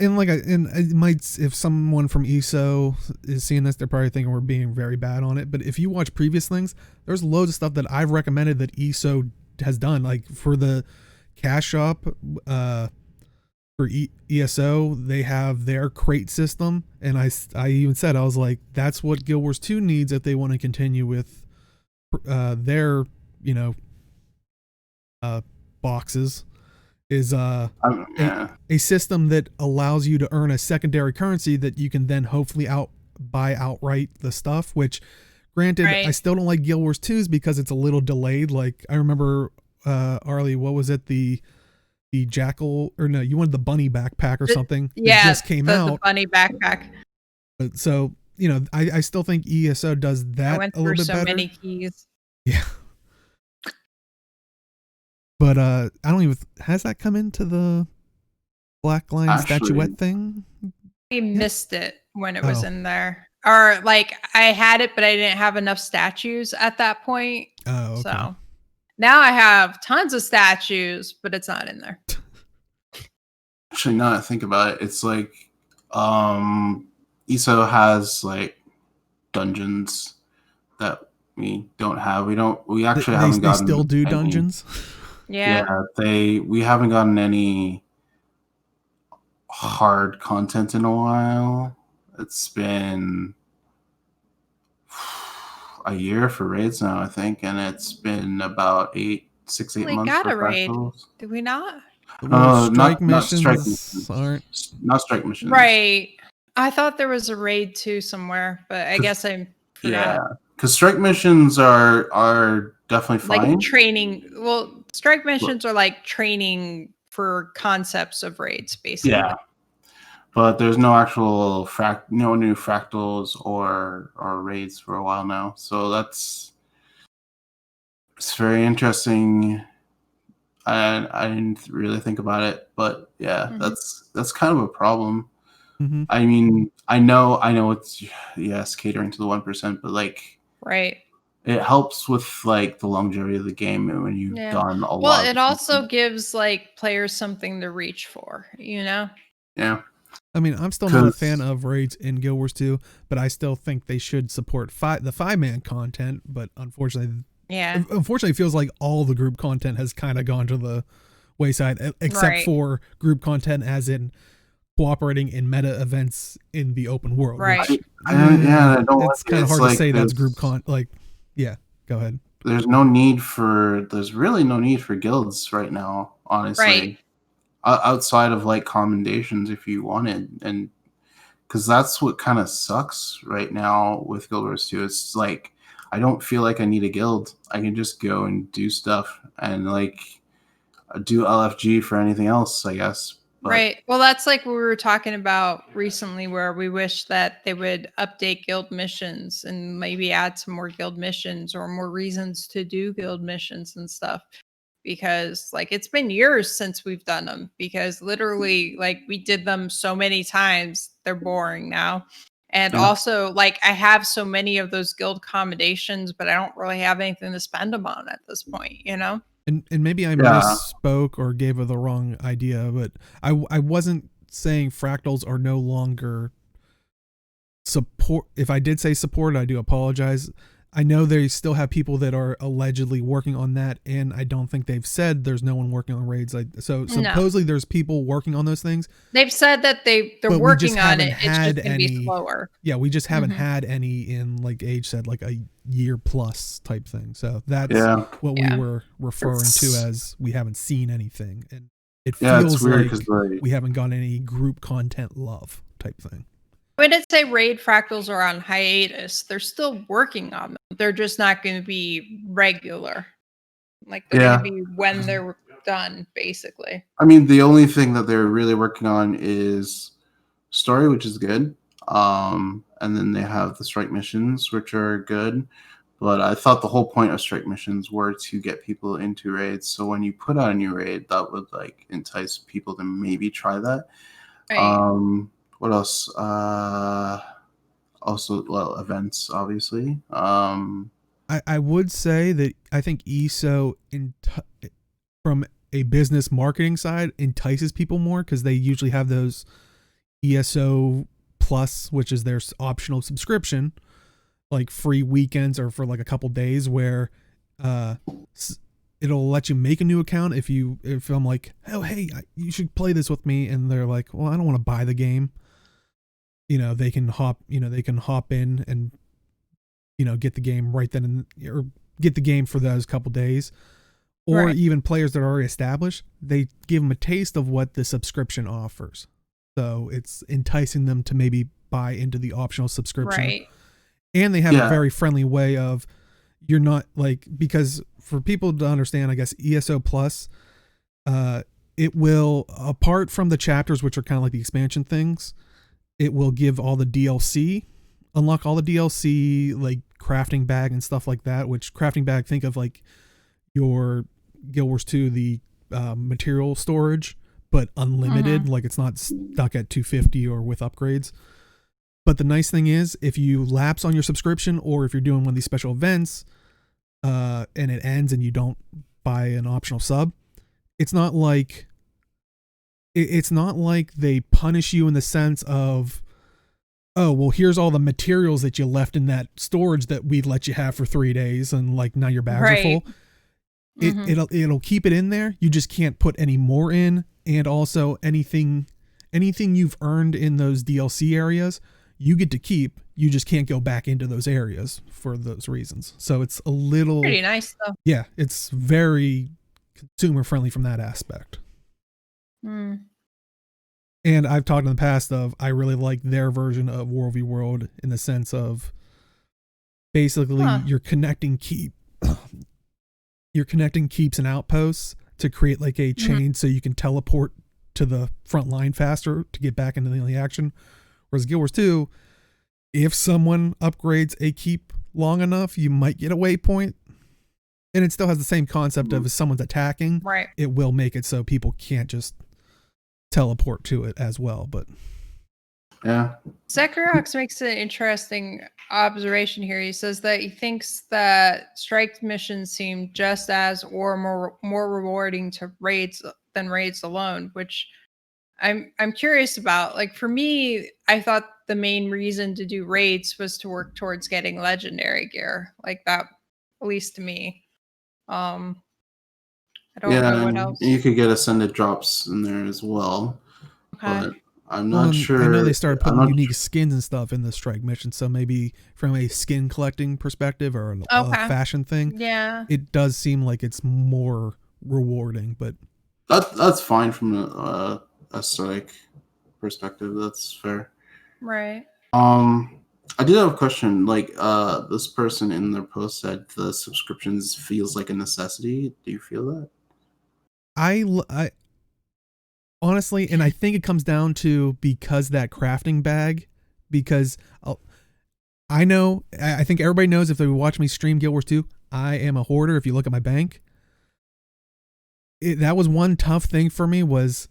A: and it might, if someone from ESO is seeing this, they're probably thinking we're being very bad on it. But if you watch previous things, there's loads of stuff that I've recommended that ESO has done, like for the cash shop. For ESO, they have their crate system, and I even said, I was like, that's what Guild Wars 2 needs if they want to continue with their boxes, is a system that allows you to earn a secondary currency that you can then hopefully buy outright the stuff, which granted, I still don't like Guild Wars 2's because it's a little delayed. Like I remember Arlie, what was it, the jackal, or no, you wanted the bunny backpack or something.
C: Yeah,
A: it just came out.
C: The bunny backpack.
A: But so, I still think ESO does that a little bit better. I went through so
C: many keys.
A: Yeah. But I don't even, has that come into the Black Line statuette thing?
C: We missed it when it was in there. Or like I had it, but I didn't have enough statues at that point.
A: Oh, okay.
C: So now I have tons of statues, but it's not in there.
B: Actually, now that I think about it, it's like ESO has like dungeons that we don't have. We actually haven't gotten.
A: They still do dungeons?
C: Yeah.
B: We haven't gotten any hard content in a while. It's been a year for raids now, I think, and it's been about 8 months. We
C: got a raid. Did we not?
A: Strike missions
B: not strike missions.
C: Right. I thought there was a raid too somewhere, but I guess I forgot.
B: Yeah, because strike missions are definitely fine.
C: Like training. Well, strike missions are like training for concepts of raids, basically.
B: Yeah. But there's no actual no new fractals or raids for a while now. So it's very interesting. I didn't really think about it, but yeah, that's kind of a problem. I mean, I know it's catering to the 1%, but like it helps with like the longevity of the game when you've done a lot.
C: Well, it also gives like players something to reach for,
B: Yeah.
A: I mean, I'm still not a fan of raids in Guild Wars 2, but I still think they should support the 5-man content. But unfortunately, it feels like all the group content has kind of gone to the wayside, except for group content, as in cooperating in meta events in the open world.
C: Right.
A: Which, it's kind of hard to say that's group content. Like, yeah, go ahead.
B: There's really no need for guilds right now, honestly.
C: Right.
B: Outside of like commendations if you wanted, and because that's what kind of sucks right now with Guild Wars 2. It's like I don't feel like I need a guild. I can just go and do stuff and like do LFG for anything else, I guess.
C: Right. Well, that's like what we were talking about recently, where we wish that they would update guild missions and maybe add some more guild missions or more reasons to do guild missions and stuff. Because like it's been years since we've done them, because literally like we did them so many times, they're boring now. And also like I have so many of those guild commendations, but I don't really have anything to spend them on at this point, you know?
A: And maybe I misspoke or gave her the wrong idea, but I wasn't saying fractals are no longer support. If I did say support, I do apologize. I know they still have people that are allegedly working on that, and I don't think they've said there's no one working on raids. So supposedly there's people working on those things.
C: They've said that they're working on it. It's just going to be slower.
A: Yeah, we just haven't had any in, like Age said, like a year plus type thing. So that's what we were referring to as we haven't seen anything, and it feels like we haven't got any group content love type thing.
C: When it say raid fractals are on hiatus, they're still working on them. They're just not going to be regular. Like they're going to be when they're done, basically.
B: I mean, the only thing that they're really working on is story, which is good. And then they have the strike missions, which are good. But I thought the whole point of strike missions were to get people into raids. So when you put out a new raid, that would like entice people to maybe try that. Right. What else? Also, well, events, obviously.
A: I would say that I think ESO, from a business marketing side, entices people more because they usually have those ESO Plus, which is their optional subscription, like free weekends or for like a couple days where it'll let you make a new account if I'm like, oh, hey, you should play this with me. And they're like, well, I don't want to buy the game. They can hop in and, get the game right then or get the game for those couple days. Or even players that are already established, they give them a taste of what the subscription offers. So it's enticing them to maybe buy into the optional subscription. Right. And they have a very friendly way of, you're not like, because for people to understand, I guess ESO Plus, it will, apart from the chapters, which are kind of like the expansion things, it will give all the DLC, unlock all the DLC, like crafting bag and stuff like that, which crafting bag, think of like your Guild Wars 2, the material storage, but unlimited, like it's not stuck at 250 or with upgrades. But the nice thing is, if you lapse on your subscription or if you're doing one of these special events and it ends and you don't buy an optional sub, it's not like they punish you in the sense of, oh, well, here's all the materials that you left in that storage that we'd let you have for 3 days and like now your bags are full. It'll keep it in there. You just can't put any more in. And also anything you've earned in those DLC areas, you get to keep. You just can't go back into those areas for those reasons. So it's a little
C: pretty nice though.
A: Yeah, it's very consumer friendly from that aspect. And I've talked in the past of, I really like their version of World v World in the sense of basically you're connecting keeps and outposts to create like a chain so you can teleport to the front line faster to get back into the action. Whereas Guild Wars 2, if someone upgrades a keep long enough, you might get a waypoint. And it still has the same concept of if someone's attacking, it will make it so people can't just teleport to it as well. But
C: Zacharyox makes an interesting observation here. He says that he thinks that strike missions seem just as or more rewarding to raids than raids alone, which I'm curious about. Like for me, I thought the main reason to do raids was to work towards getting legendary gear, like that, at least to me. I don't know what else.
B: You could get ascended drops in there as well. But I'm not sure.
A: I know they started putting unique skins and stuff in the strike mission, so maybe from a skin collecting perspective or a fashion thing, it does seem like it's more rewarding. But
B: that's fine from a strike perspective. That's fair.
C: Right.
B: I did have a question. Like, this person in their post said the subscriptions feels like a necessity. Do you feel that?
A: honestly, and I think it comes down to because that crafting bag, because I know, I think everybody knows if they watch me stream Guild Wars 2, I am a hoarder. If you look at my bank, that was one tough thing for me was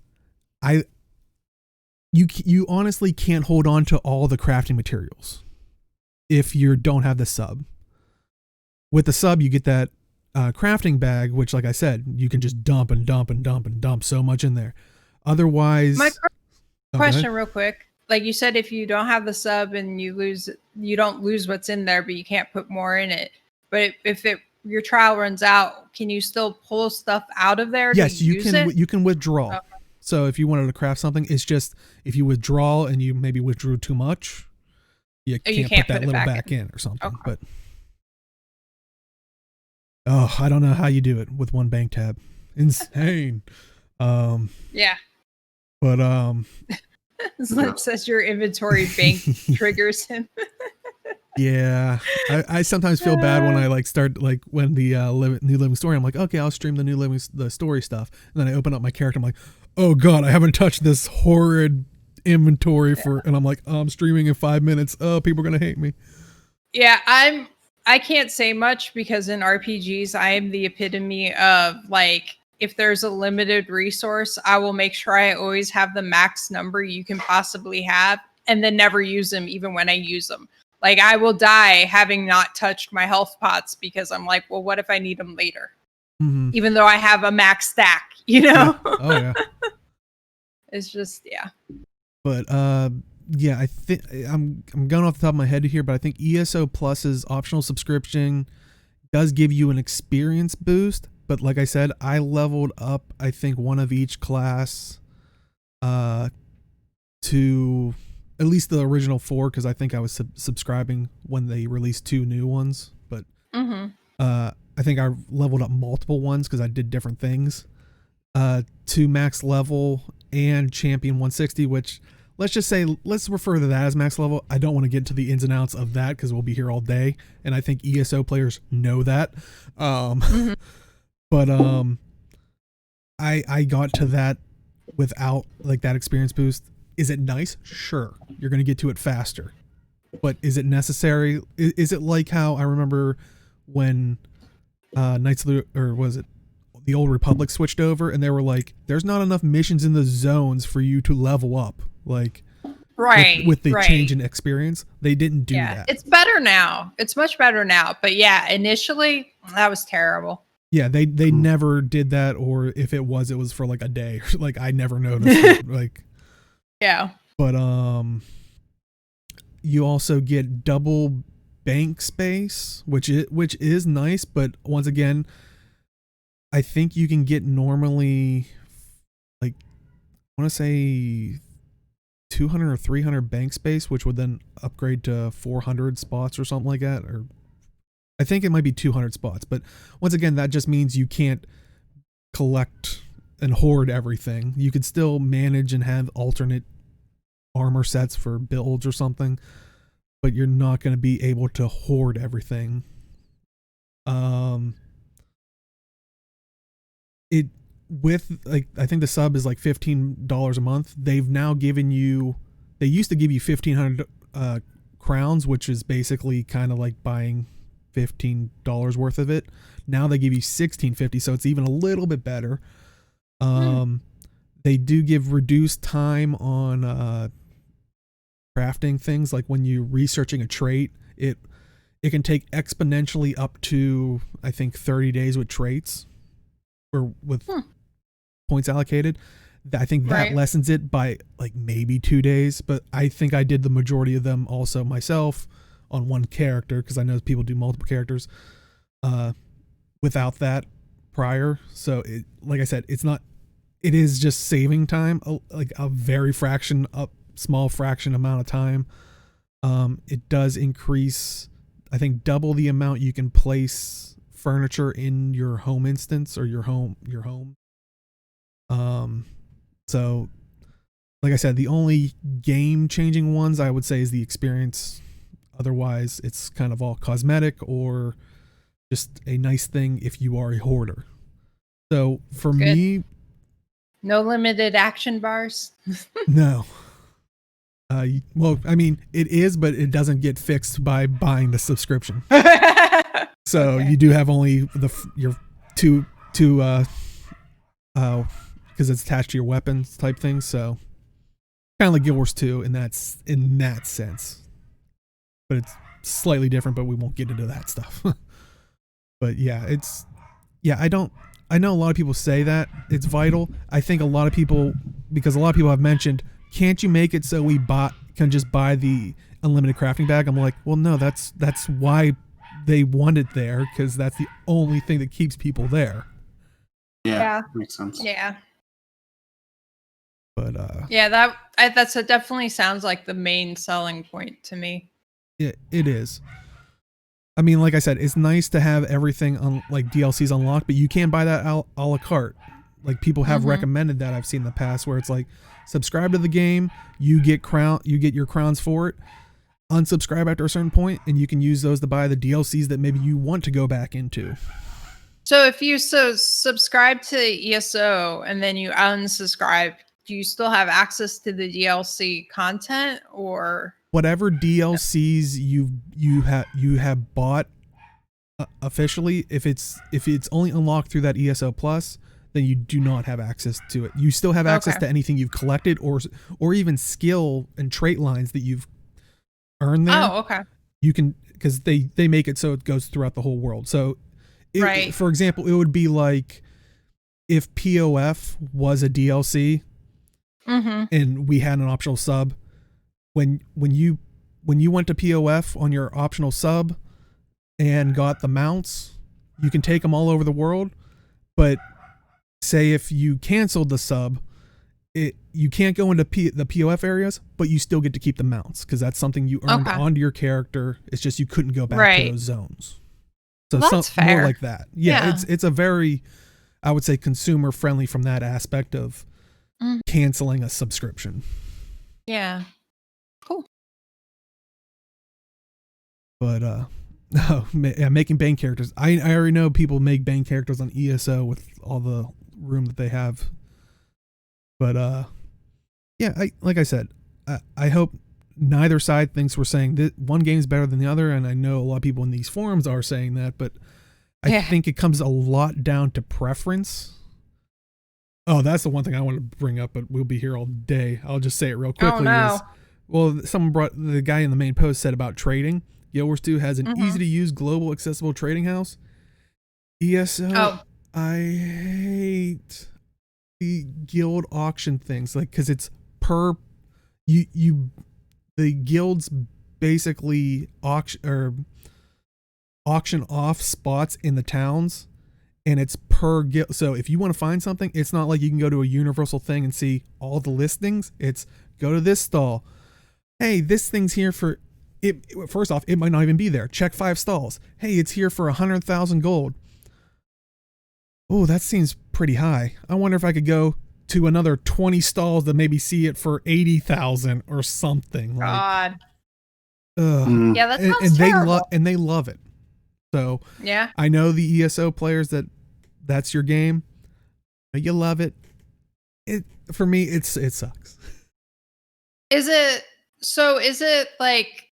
A: you honestly can't hold on to all the crafting materials if you don't have the sub. With the sub, you get that crafting bag, which, like I said, you can just dump so much in there. Otherwise,
C: my question real quick. Like you said, if you don't have the sub and you don't lose what's in there, but you can't put more in it. But if your trial runs out, can you still pull stuff out of there?
A: Yes, you can. You can withdraw. Okay. So if you wanted to craft something, it's just if you withdraw and you maybe withdrew too much, you can't put that little back in or something. Okay. But I don't know how you do it with one bank tab. Insane.
C: Yeah.
A: But
C: Slip says your inventory bank triggers him.
A: Yeah, I sometimes feel bad when I start when the New Living Story. I'm like, okay, I'll stream the story stuff, and then I open up my character. I'm like, oh god, I haven't touched this horrid inventory and I'm like, I'm streaming in 5 minutes. Oh, people are gonna hate me.
C: Yeah, I can't say much because in RPGs, I am the epitome of if there's a limited resource, I will make sure I always have the max number you can possibly have and then never use them even when I use them. I will die having not touched my health pots because I'm like, well, what if I need them later? Mm-hmm. Even though I have a max stack,
A: Yeah. Oh, yeah.
C: It's just, yeah.
A: But, yeah, I think I'm going off the top of my head here, but I think ESO Plus's optional subscription does give you an experience boost. But like I said, I leveled up, I think, one of each class to at least the original 4, because I think I was subscribing when they released 2 new ones. But I think I leveled up multiple ones because I did different things to max level and champion 160, which let's just say, let's refer to that as max level. I don't want to get into the ins and outs of that because we'll be here all day. And I think ESO players know that. But I got to that without that experience boost. Is it nice? Sure. You're going to get to it faster. But is it necessary? Is it like how I remember when Knights of the Old Republic switched over and they were like, there's not enough missions in the zones for you to level up.
C: Right.
A: With the change in experience, they didn't do that.
C: It's better now. It's much better now. But yeah, initially that was terrible.
A: Yeah, they never did that, or if it was for a day. I never noticed it.
C: Yeah.
A: But you also get double bank space, which is nice, but once again, I think you can get normally I want to say 200 or 300 bank space, which would then upgrade to 400 spots or something like that, or I think it might be 200 spots, but once again, that just means you can't collect and hoard everything. You could still manage and have alternate armor sets for builds or something, but you're not going to be able to hoard everything. I think the sub is $15 a month. They've now given you, they used to give you 1,500 crowns, which is basically kind of like buying $15 worth of it. Now they give you $16.50, so it's even a little bit better. They do give reduced time on crafting things, like when you're researching a trait, it can take exponentially up to I think 30 days with traits or with points allocated. I think that lessens it by maybe 2 days, but I think I did the majority of them also myself on one character, because I know people do multiple characters without that prior. So like I said, it is just saving time, a very small fraction amount of time. It does increase, I think, double the amount you can place furniture in your home instance or your home. So like I said, the only game changing ones I would say is the experience. Otherwise, it's kind of all cosmetic or just a nice thing if you are a hoarder. So for me,
C: No limited action bars?
A: No. Well, I mean, it is, but it doesn't get fixed by buying the subscription. So you do have only your two because it's attached to your weapons type thing. So kind of like Guild Wars 2 in that sense, but it's slightly different. But we won't get into that stuff. But yeah, I know a lot of people say that it's vital. I think a lot of people, because a lot of people have mentioned, can't you make it so we can just buy the unlimited crafting bag? I'm like, well, no, that's why they want it there, because that's the only thing that keeps people there.
B: Yeah. Makes sense.
C: Yeah.
A: But
C: that's definitely sounds like the main selling point to me.
A: it is. I mean, like I said, it's nice to have everything on like DLCs unlocked, but you can buy that a la carte. Like people have recommended that, I've seen in the past, where it's like, subscribe to the game, you get your crowns for it, unsubscribe after a certain point, and you can use those to buy the DLCs that maybe you want to go back into.
C: So if you subscribe to ESO and then you unsubscribe, do you still have access to the DLC content, or
A: whatever DLCs you have bought officially? If it's only unlocked through that ESO Plus, then you do not have access to it. You still have access to anything you've collected or even skill and trait lines that you've earned there.
C: Oh, okay.
A: You can, because they make it so it goes throughout the whole world. So, for example, it would be like if POF was a DLC and we had an optional sub. When you went to POF on your optional sub and got the mounts, you can take them all over the world, but say if you canceled the sub, you can't go into the POF areas, but you still get to keep the mounts because that's something you earned onto your character. It's just you couldn't go back to those zones. So
C: that's fair.
A: More like that. Yeah, it's a very, I would say, consumer friendly from that aspect of canceling a subscription.
C: Yeah. Cool.
A: But making bang characters. I already know people make bang characters on ESO with all the room that they have. But like I said, I hope neither side thinks we're saying that one game is better than the other, and I know a lot of people in these forums are saying that, but I think it comes a lot down to preference. Oh, that's the one thing I want to bring up, but we'll be here all day. I'll just say it real quickly. The guy in the main post said about trading. Guild Wars 2 has an easy-to-use, global, accessible trading house. ESO, I hate the guild auction things, like, because it's per the guilds basically auction off spots in the towns, and it's per guild. So if you want to find something, it's not like you can go to a universal thing and see all the listings. It's go to this stall. Hey, this thing's here for it. First off, it might not even be there. Check 5 stalls. Hey, it's here for 100,000 gold. Oh, that seems pretty high. I wonder if I could go to another 20 stalls to maybe see it for 80,000 or something.
C: God.
A: Yeah,
C: that sounds terrible.
A: They love it. So
C: yeah,
A: I know the ESO players that's your game. You love it. For me, it sucks.
C: Is it like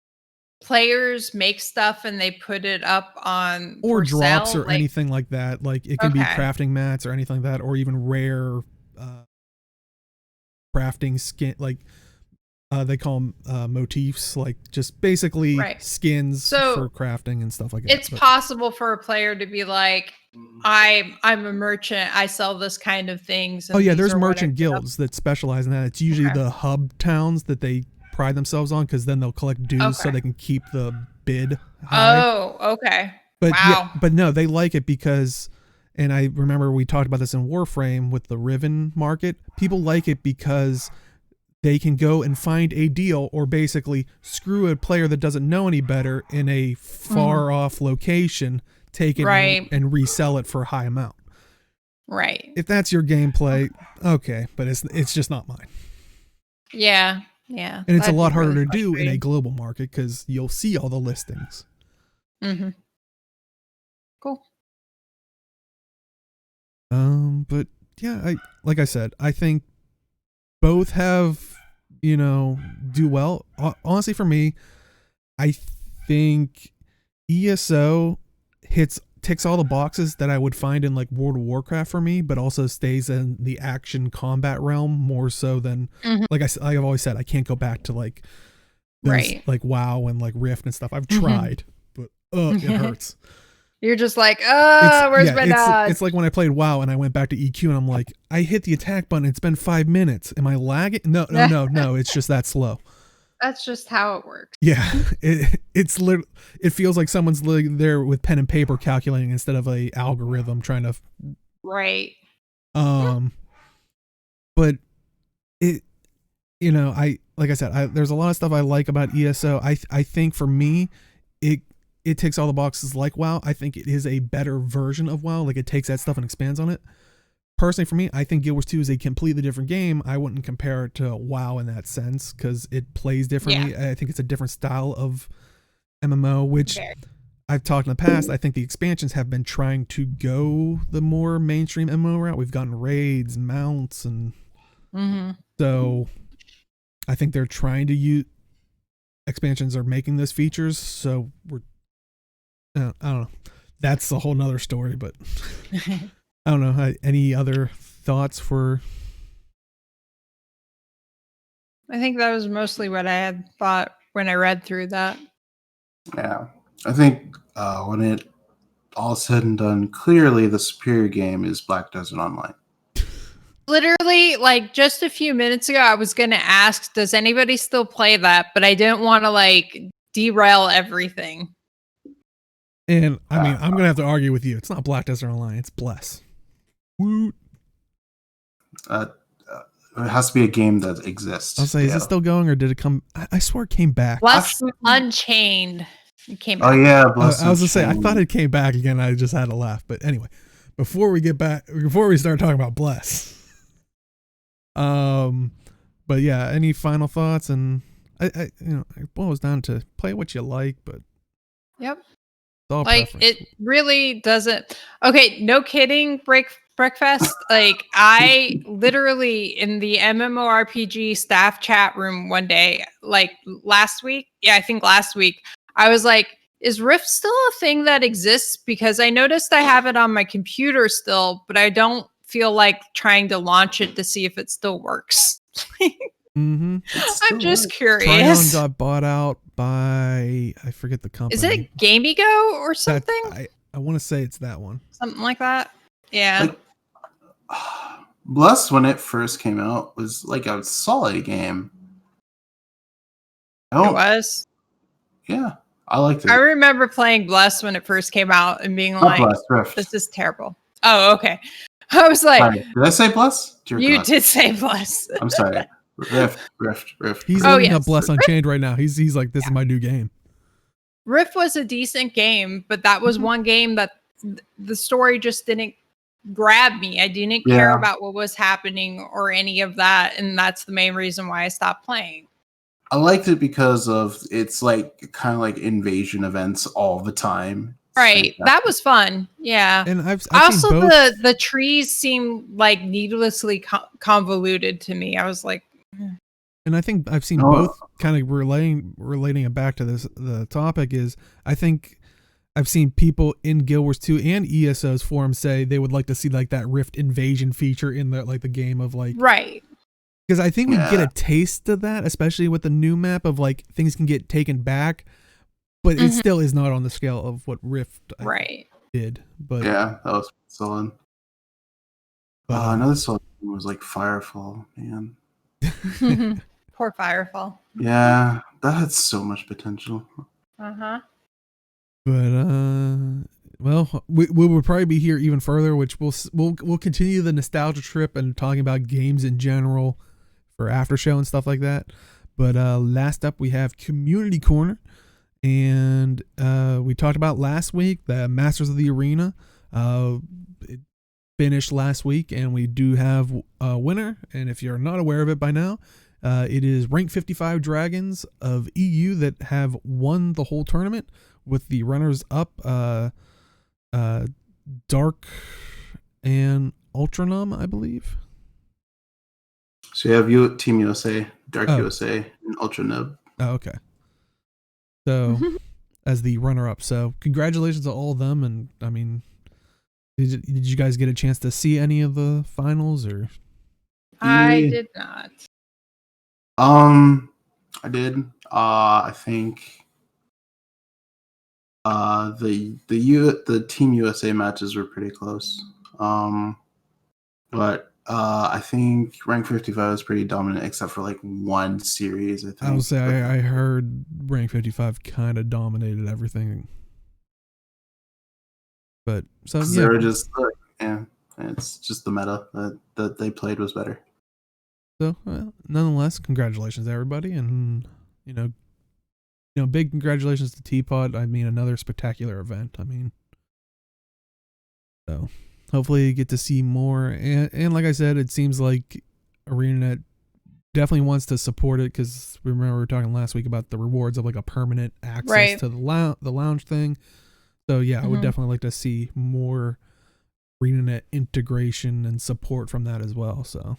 C: players make stuff and they put it up on
A: or drops
C: sale?
A: Or anything like that? Like it can be crafting mats or anything like that, or even rare crafting skin, like they call them motifs, like just basically skins for crafting and stuff like that.
C: It's possible for a player to be like, I'm a merchant, I sell this kind of things.
A: Oh yeah, there's merchant guilds that specialize in that. It's usually the hub towns that they pride themselves on, because then they'll collect dues so they can keep the bid high.
C: Oh, okay.
A: But but no, they like it because, and I remember we talked about this in Warframe with the Riven market. People like it because they can go and find a deal, or basically screw a player that doesn't know any better in a far off location, take it and resell it for a high amount.
C: Right.
A: If that's your gameplay, okay, but it's just not mine.
C: Yeah. Yeah.
A: And it's a lot harder to do in a global market because you'll see all the listings.
C: Cool.
A: But like I said, I think both have, do well. Honestly, for me, I think ESO ticks all the boxes that I would find in like World of Warcraft for me, but also stays in the action combat realm more so than like I've always said, I can't go back to like those, like WoW and like Rift and stuff. I've tried, but it hurts.
C: You're just like, where's my dog?
A: It's like when I played WoW and I went back to EQ and I'm like, I hit the attack button. It's been 5 minutes. Am I lagging? No. It's just that slow.
C: That's just how it works.
A: Yeah, it's literally, it feels like someone's there with pen and paper calculating instead of a algorithm trying to.
C: Right.
A: But it, like I said, there's a lot of stuff I like about ESO. I think for me, it ticks all the boxes like WoW. I think it is a better version of WoW. Like it takes that stuff and expands on it. Personally, for me, I think Guild Wars 2 is a completely different game. I wouldn't compare it to WoW in that sense because it plays differently. Yeah. I think it's a different style of MMO, which I've talked in the past. I think the expansions have been trying to go the more mainstream MMO route. We've gotten raids, mounts, and so I think they're trying to use expansions are making those features. So I don't know. That's a whole nother story, but I don't know. Any other thoughts for?
C: I think that was mostly what I had thought when I read through that.
B: Yeah. I think when it all said and done, clearly the superior game is Black Desert Online.
C: Literally, like just a few minutes ago, I was going to ask, does anybody still play that? But I didn't want to like derail everything.
A: And I mean, I'm going to have to argue with you. It's not Black Desert Online. It's Bless. Woot.
B: It has to be a game that exists.
A: I'll say, is it still going or did it come? I swear it came back.
C: Bless Unchained. It came back.
B: Oh yeah, Bless
A: I was gonna say, I thought it came back again. I just had to laugh. But anyway, before we start talking about Bless, but yeah, any final thoughts? And I it boils down to play what you like, but
C: yep,
A: it's all
C: like
A: preference.
C: it really doesn't. Okay, no kidding. Breakfast. Like I literally in the MMORPG staff chat room one day, like last week. Yeah, I think last week. I was like, is Rift still a thing that exists? Because I noticed I have it on my computer still, but I don't feel like trying to launch it to see if it still works. I'm just curious.
A: Tryon got bought out by, I forget the company.
C: Is it GameGo or something?
A: I want to say it's that one.
C: Something like that. Yeah.
B: Like, Bless, when it first came out, was like a solid game.
C: It was?
B: Yeah, I liked it.
C: I remember playing Bless when it first came out and being like,
B: Rift.
C: This is terrible. Oh, okay. I was like...
B: Sorry. Did I say Bless?
C: You did say Bless.
B: I'm sorry. Rift.
A: He's loading up Bless Unchained right now. He's like, this is my new game.
C: Rift was a decent game, but that was one game that the story just didn't grab me. I didn't care about what was happening or any of that, and that's the main reason why I stopped playing.
B: I liked it because of it's like kind of like invasion events all the time.
C: Right, that was fun. Yeah,
A: and I've
C: also
A: seen both.
C: the trees seem like needlessly convoluted to me. I was like,
A: and I think I've seen both kind of relating it back to this. The topic is, I think I've seen people in Guild Wars 2 and ESO's forums say they would like to see like that Rift invasion feature in the like the game of like
C: right.
A: Because I think we get a taste of that, especially with the new map of like things can get taken back, but it still is not on the scale of what Rift did. But
B: yeah, that was solid. Another solid game was like Firefall, man.
C: Poor Firefall.
B: Yeah, that had so much potential.
A: But well, we would probably be here even further, which we'll continue the nostalgia trip and talking about games in general for after show and stuff like that. But last up we have Community Corner, and we talked about last week the Masters of the Arena. It finished last week, and we do have a winner. And if you're not aware of it by now, it is rank 55 Dragons of EU that have won the whole tournament, with the runners up Dark and Ultranum, I believe.
B: So you have Team USA, Dark
A: Oh.
B: USA, and Ultra Nub.
A: Oh, okay. So, as the runner-up. So, congratulations to all of them. And, I mean, did you guys get a chance to see any of the finals, or?
C: I did not.
B: I did. I think the Team USA matches were pretty close. But I think rank 55 was pretty dominant, except for like one series. I think.
A: I would say I heard rank 55 kind of dominated everything. But so yeah,
B: they were just it's just the meta that they played was better.
A: So nonetheless, congratulations to everybody, and big congratulations to Teapot. I mean, another spectacular event. I mean, so hopefully you get to see more. And like I said, it seems like ArenaNet definitely wants to support it, because remember we were talking last week about the rewards of like a permanent access to the lounge thing. So yeah, I would definitely like to see more ArenaNet integration and support from that as well. So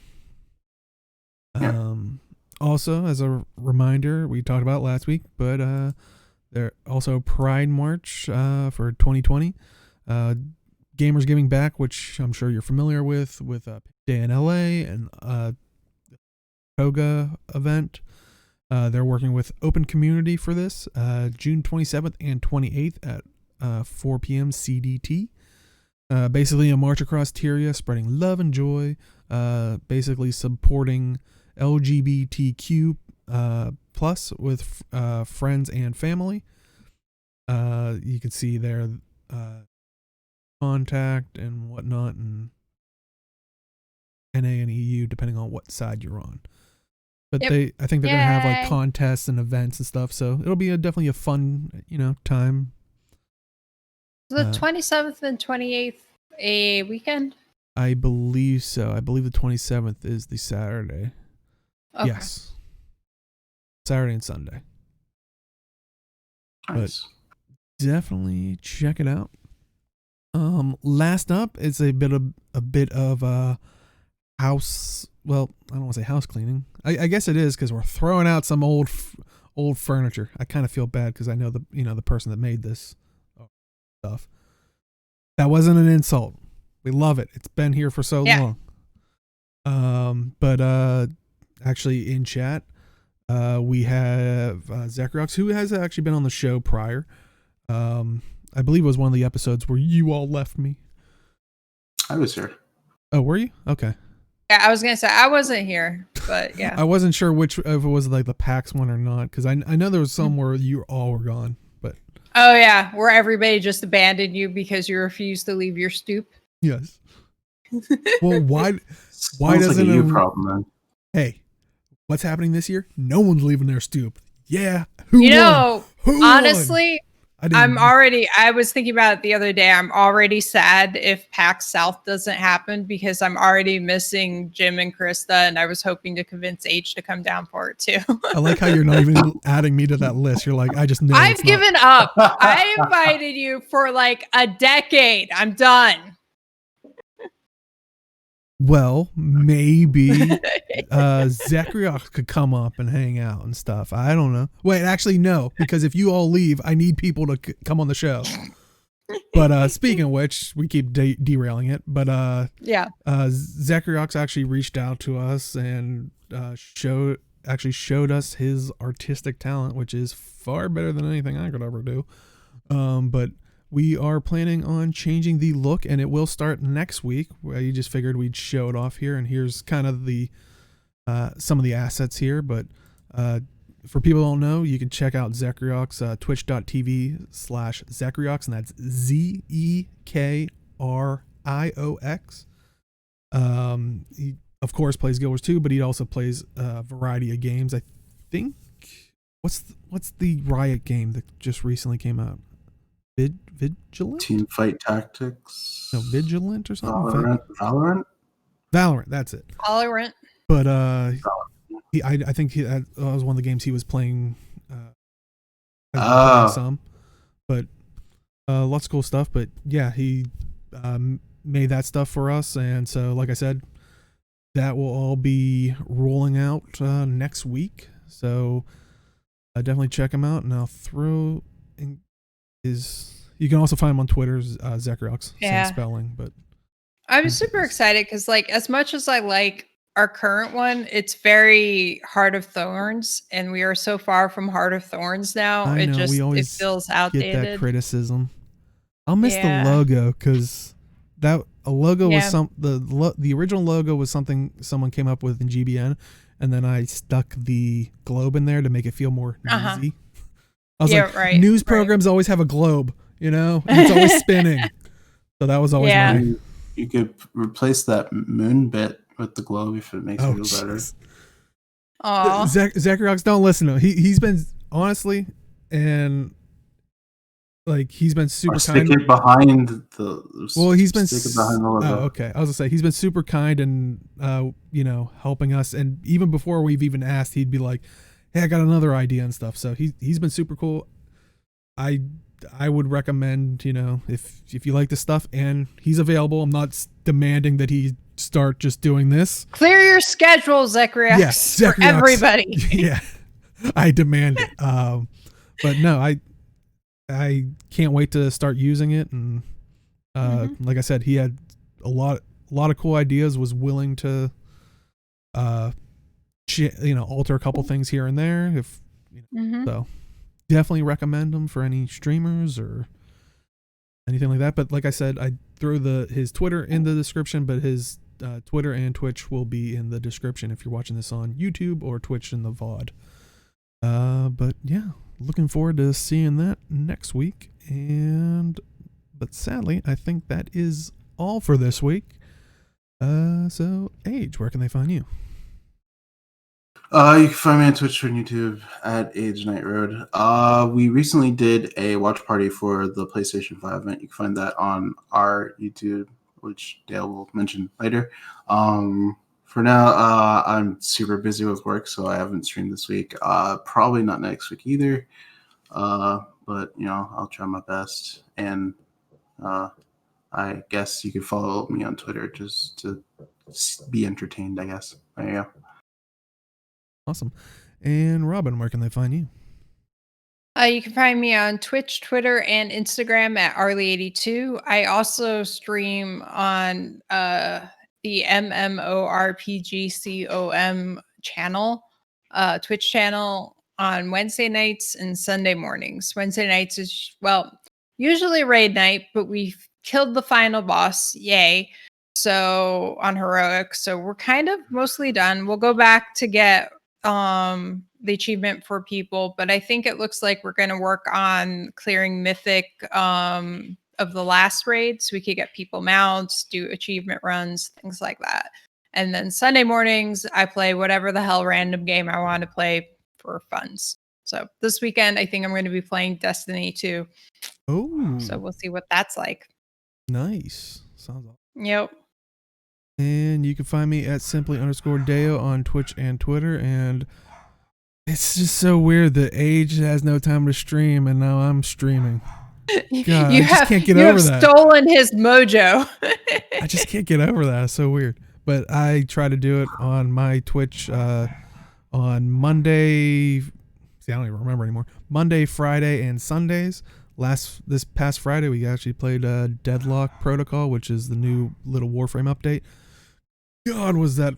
A: also, as a reminder, we talked about it last week, but there also Pride March for 2020. Gamers Giving Back, which I'm sure you're familiar with Day in LA and Toga event. They're working with Open Community for this, June 27th and 28th at 4 p.m. CDT. Basically a march across Tyria, spreading love and joy, basically supporting LGBTQ plus with friends and family. You can see their contact and whatnot, and NA and EU depending on what side you're on. But I think they're gonna have like contests and events and stuff, so it'll be definitely a fun time.
C: The 27th and 28th a weekend?
A: I believe so. I believe the 27th is the Saturday. Okay. Yes. Saturday and Sunday. Nice. But definitely check it out. Last up, it's a bit of house. Well, I don't want to say house cleaning. I guess it is, because we're throwing out some old furniture. I kind of feel bad because I know the person that made this stuff. That wasn't an insult. We love it. It's been here for so long. But actually in chat, we have Zachryox, who has actually been on the show prior. I believe it was one of the episodes where you all left me.
B: I was here.
A: Oh, were you? Okay.
C: Yeah, I was gonna say I wasn't here, but yeah.
A: I wasn't sure if it was like the PAX one or not, because I know there was some where you all were gone, but.
C: Oh yeah, where everybody just abandoned you because you refused to leave your stoop.
A: Yes. Well, why doesn't
B: like a problem then?
A: Hey, what's happening this year? No one's leaving their stoop. Yeah.
C: Honestly, I was thinking about it the other day. I'm already sad if PAX South doesn't happen, because I'm already missing Jim and Krista, and I was hoping to convince H to come down for it too.
A: I like how you're not even adding me to that list. You're like, I just know.
C: I've given up. I invited you for like a decade. I'm done.
A: Well, maybe Zachryox could come up and hang out and stuff. I don't know. Wait, actually, no, because if you all leave, I need people to come on the show. But speaking of which, we keep derailing it. But Zachryox actually reached out to us and showed us his artistic talent, which is far better than anything I could ever do. But we are planning on changing the look, and it will start next week. You just figured we'd show it off here, and here's kind of the some of the assets here. But for people who don't know, you can check out Zachryox, twitch.tv/Zachryox, and that's ZEKRIOX. He of course plays Guild Wars 2, but he also plays a variety of games. I think what's the Riot game that just recently came out? Vigilant?
B: Team Fight Tactics.
A: No, Vigilant or something.
B: Valorant.
A: That's it.
C: Valorant.
A: But I think that was one of the games he was playing. Some, but lots of cool stuff. But yeah, he made that stuff for us, and so like I said, that will all be rolling out next week. So definitely check him out, and I'll throw in his. You can also find him on Twitter, Zekriox, same spelling. But
C: I'm super excited because, like, as much as I like our current one, it's very Heart of Thorns, and we are so far from Heart of Thorns now.
A: I know, we always
C: it feels outdated.
A: Get that criticism. I'll miss the logo because a logo was the original logo was something someone came up with in GBN, and then I stuck the globe in there to make it feel more newsy. I was like, news programs always have a globe, and it's always spinning. So that was always my.
B: You could replace that moon bit with the globe if it makes you feel better.
A: Zekriox, don't listen to him. He's been honestly, and like he's been super kind.
B: Stick it behind the.
A: Well, he's been
B: stick it behind the logo.
A: Okay, I was gonna say he's been super kind and helping us, and even before we've even asked, he'd be like, "Hey, I got another idea and stuff." So he's been super cool. I would recommend, if you like this stuff and he's available. I'm not demanding that he start just doing this.
C: Clear your schedule, Zekriox.
A: Yes,
C: for everybody.
A: Yeah, I demand it. But no, I can't wait to start using it. And like I said, he had a lot of cool ideas. Was willing to, alter a couple things here and there. If so. Definitely recommend them for any streamers or anything like that. But like I said, I threw his Twitter in the description, but his Twitter and Twitch will be in the description if you're watching this on YouTube or Twitch in the VOD. But yeah, looking forward to seeing that next week. But sadly, I think that is all for this week. So Age, where can they find you?
B: You can find me on Twitch or YouTube at Age Night Road. We recently did a watch party for the PlayStation 5 event. You can find that on our YouTube, which Dale will mention later. For now, I'm super busy with work, so I haven't streamed this week. Probably not next week either. But I'll try my best. And I guess you can follow me on Twitter just to be entertained, I guess. There you go.
A: Awesome. And Robin, where can they find you?
C: You can find me on Twitch, Twitter, and Instagram at Arlie82. I also stream on the MMORPGCOM channel, Twitch channel on Wednesday nights and Sunday mornings. Wednesday nights is, usually raid night, but we've killed the final boss. Yay. So on Heroic. So we're kind of mostly done. We'll go back to get the achievement for people, but I think it looks like we're going to work on clearing Mythic of the last raid so we could get people mounts, do achievement runs, things like that. And then Sunday mornings I play whatever the hell random game I want to play for funds. So this weekend I think I'm going to be playing Destiny 2.
A: Oh,
C: so we'll see what that's like.
A: Nice. Sounds awesome.
C: Yep.
A: And you can find me at simply_Deo on Twitch and Twitter. And it's just so weird that Age has no time to stream, and now I'm streaming. God, I just can't get over that.
C: You have stolen his mojo.
A: I just can't get over that. It's so weird. But I try to do it on my Twitch on Monday. See, I don't even remember anymore. Monday, Friday, and Sundays. This past Friday, we actually played Deadlock Protocol, which is the new little Warframe update. God, was that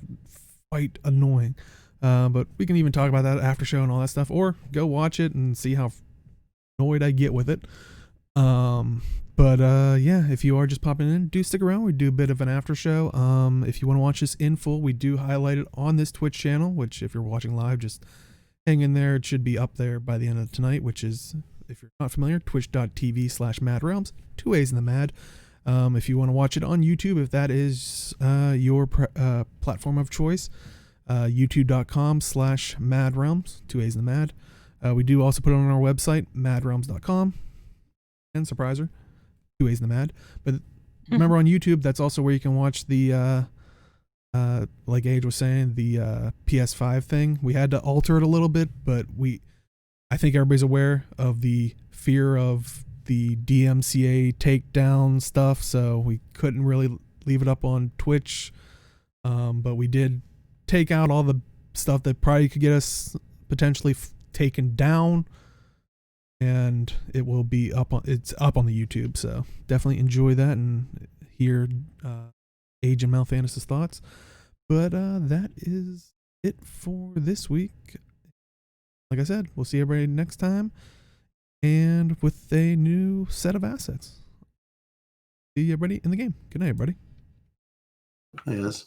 A: fight annoying. But we can even talk about that after show and all that stuff, or go watch it and see how annoyed I get with it. But if you are just popping in, do stick around. We do a bit of an after show. If you want to watch this in full, we do highlight it on this Twitch channel, which if you're watching live, just hang in there. It should be up there by the end of tonight, which is, if you're not familiar, twitch.tv/madrealms, 2 A's in the mad. If you want to watch it on YouTube, if that is your platform of choice, youtube.com/madrealms, 2 A's in the mad. We do also put it on our website, madrealms.com, and surpriser, 2 A's in the mad. But remember, on YouTube, that's also where you can watch the like Age was saying, the PS5 thing. We had to alter it a little bit, but I think everybody's aware of the fear of the DMCA takedown stuff, so we couldn't really leave it up on Twitch. But we did take out all the stuff that probably could get us potentially taken down, and it will be up on the YouTube. So definitely enjoy that and hear Agent Malthanis' thoughts. But that is it for this week. Like I said, we'll see everybody next time, and with a new set of assets. See everybody in the game. Good night, everybody.
B: Yes.